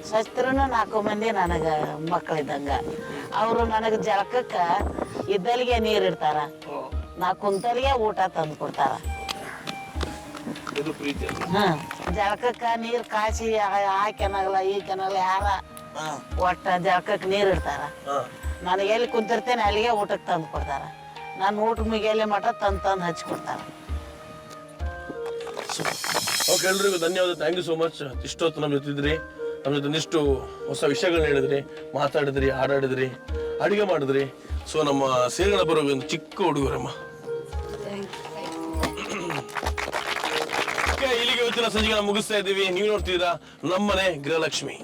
ಸ್ವಸ್ಥರು 4 ಮಂದಿ ನನಗೆ ಮಕ್ಕಳಿದ್ದಂಗೆ. ಅವರು ನನಗೆ ಜಳಕಕ್ಕೆ ಇದ್ದಲ್ಲಿಗೆ ನೀರು ಇಡ್ತಾರ, ನಾ ಕುಂತಲ್ಲಿಗೆ ಊಟ ತಂದು ಕೊಡ್ತಾರ. ಜಳಕಕ್ಕೆ ನೀರು ಕಾಯಿಸಿ ಆ ಕೆನಗಲ್ಲ ಈ ಕೆನಗಲ್ಲ ಯಾರ ಒಟ್ಟ ಜಳಕಕ್ಕೆ ನೀರು ಇಡ್ತಾರ. ನನಗೆ ಎಲ್ಲಿ ಕುಂತಿರ್ತೇನೆ ಅಲ್ಲಿಗೆ ಊಟಕ್ಕೆ ತಂದು ಕೊಡ್ತಾರ. ನಾನು ಊಟ ಮುಗಿಯಲಿ ಮಠ ತಂದು ಹಚ್ಕೊಡ್ತಾರ. ಓಕೆ, ಎಲ್ರಿಗೂ ಧನ್ಯವಾದ. Thank you so much. ಇಷ್ಟೊತ್ತು ನಮ್ಮ ಜೊತೆ ಇದ್ರಿ. ನಮ್ಮ ಜೊತೆ ಒಂದಿಷ್ಟು ಹೊಸ ವಿಷಯಗಳನ್ನ ಹೇಳಿದ್ರಿ, ಮಾತಾಡಿದ್ರಿ, ಹಾಡಾಡಿದ್ರಿ, ಅಡುಗೆ ಮಾಡಿದ್ರಿ. ಸೊ ನಮ್ಮ ಸೇರಿಗಳ ಬರೋದು ಒಂದು ಚಿಕ್ಕ ಹುಡುಗರಮ್ಮ. ಇಲ್ಲಿಗೆ ಇವತ್ತಿನ ಸಂಜೆಗೆ ಮುಗಿಸ್ತಾ ಇದ್ದೀವಿ. ನೀವು ನೋಡ್ತಿದ್ದೀರಾ ನಮ್ಮನೆ ಗೃಹಲಕ್ಷ್ಮಿ.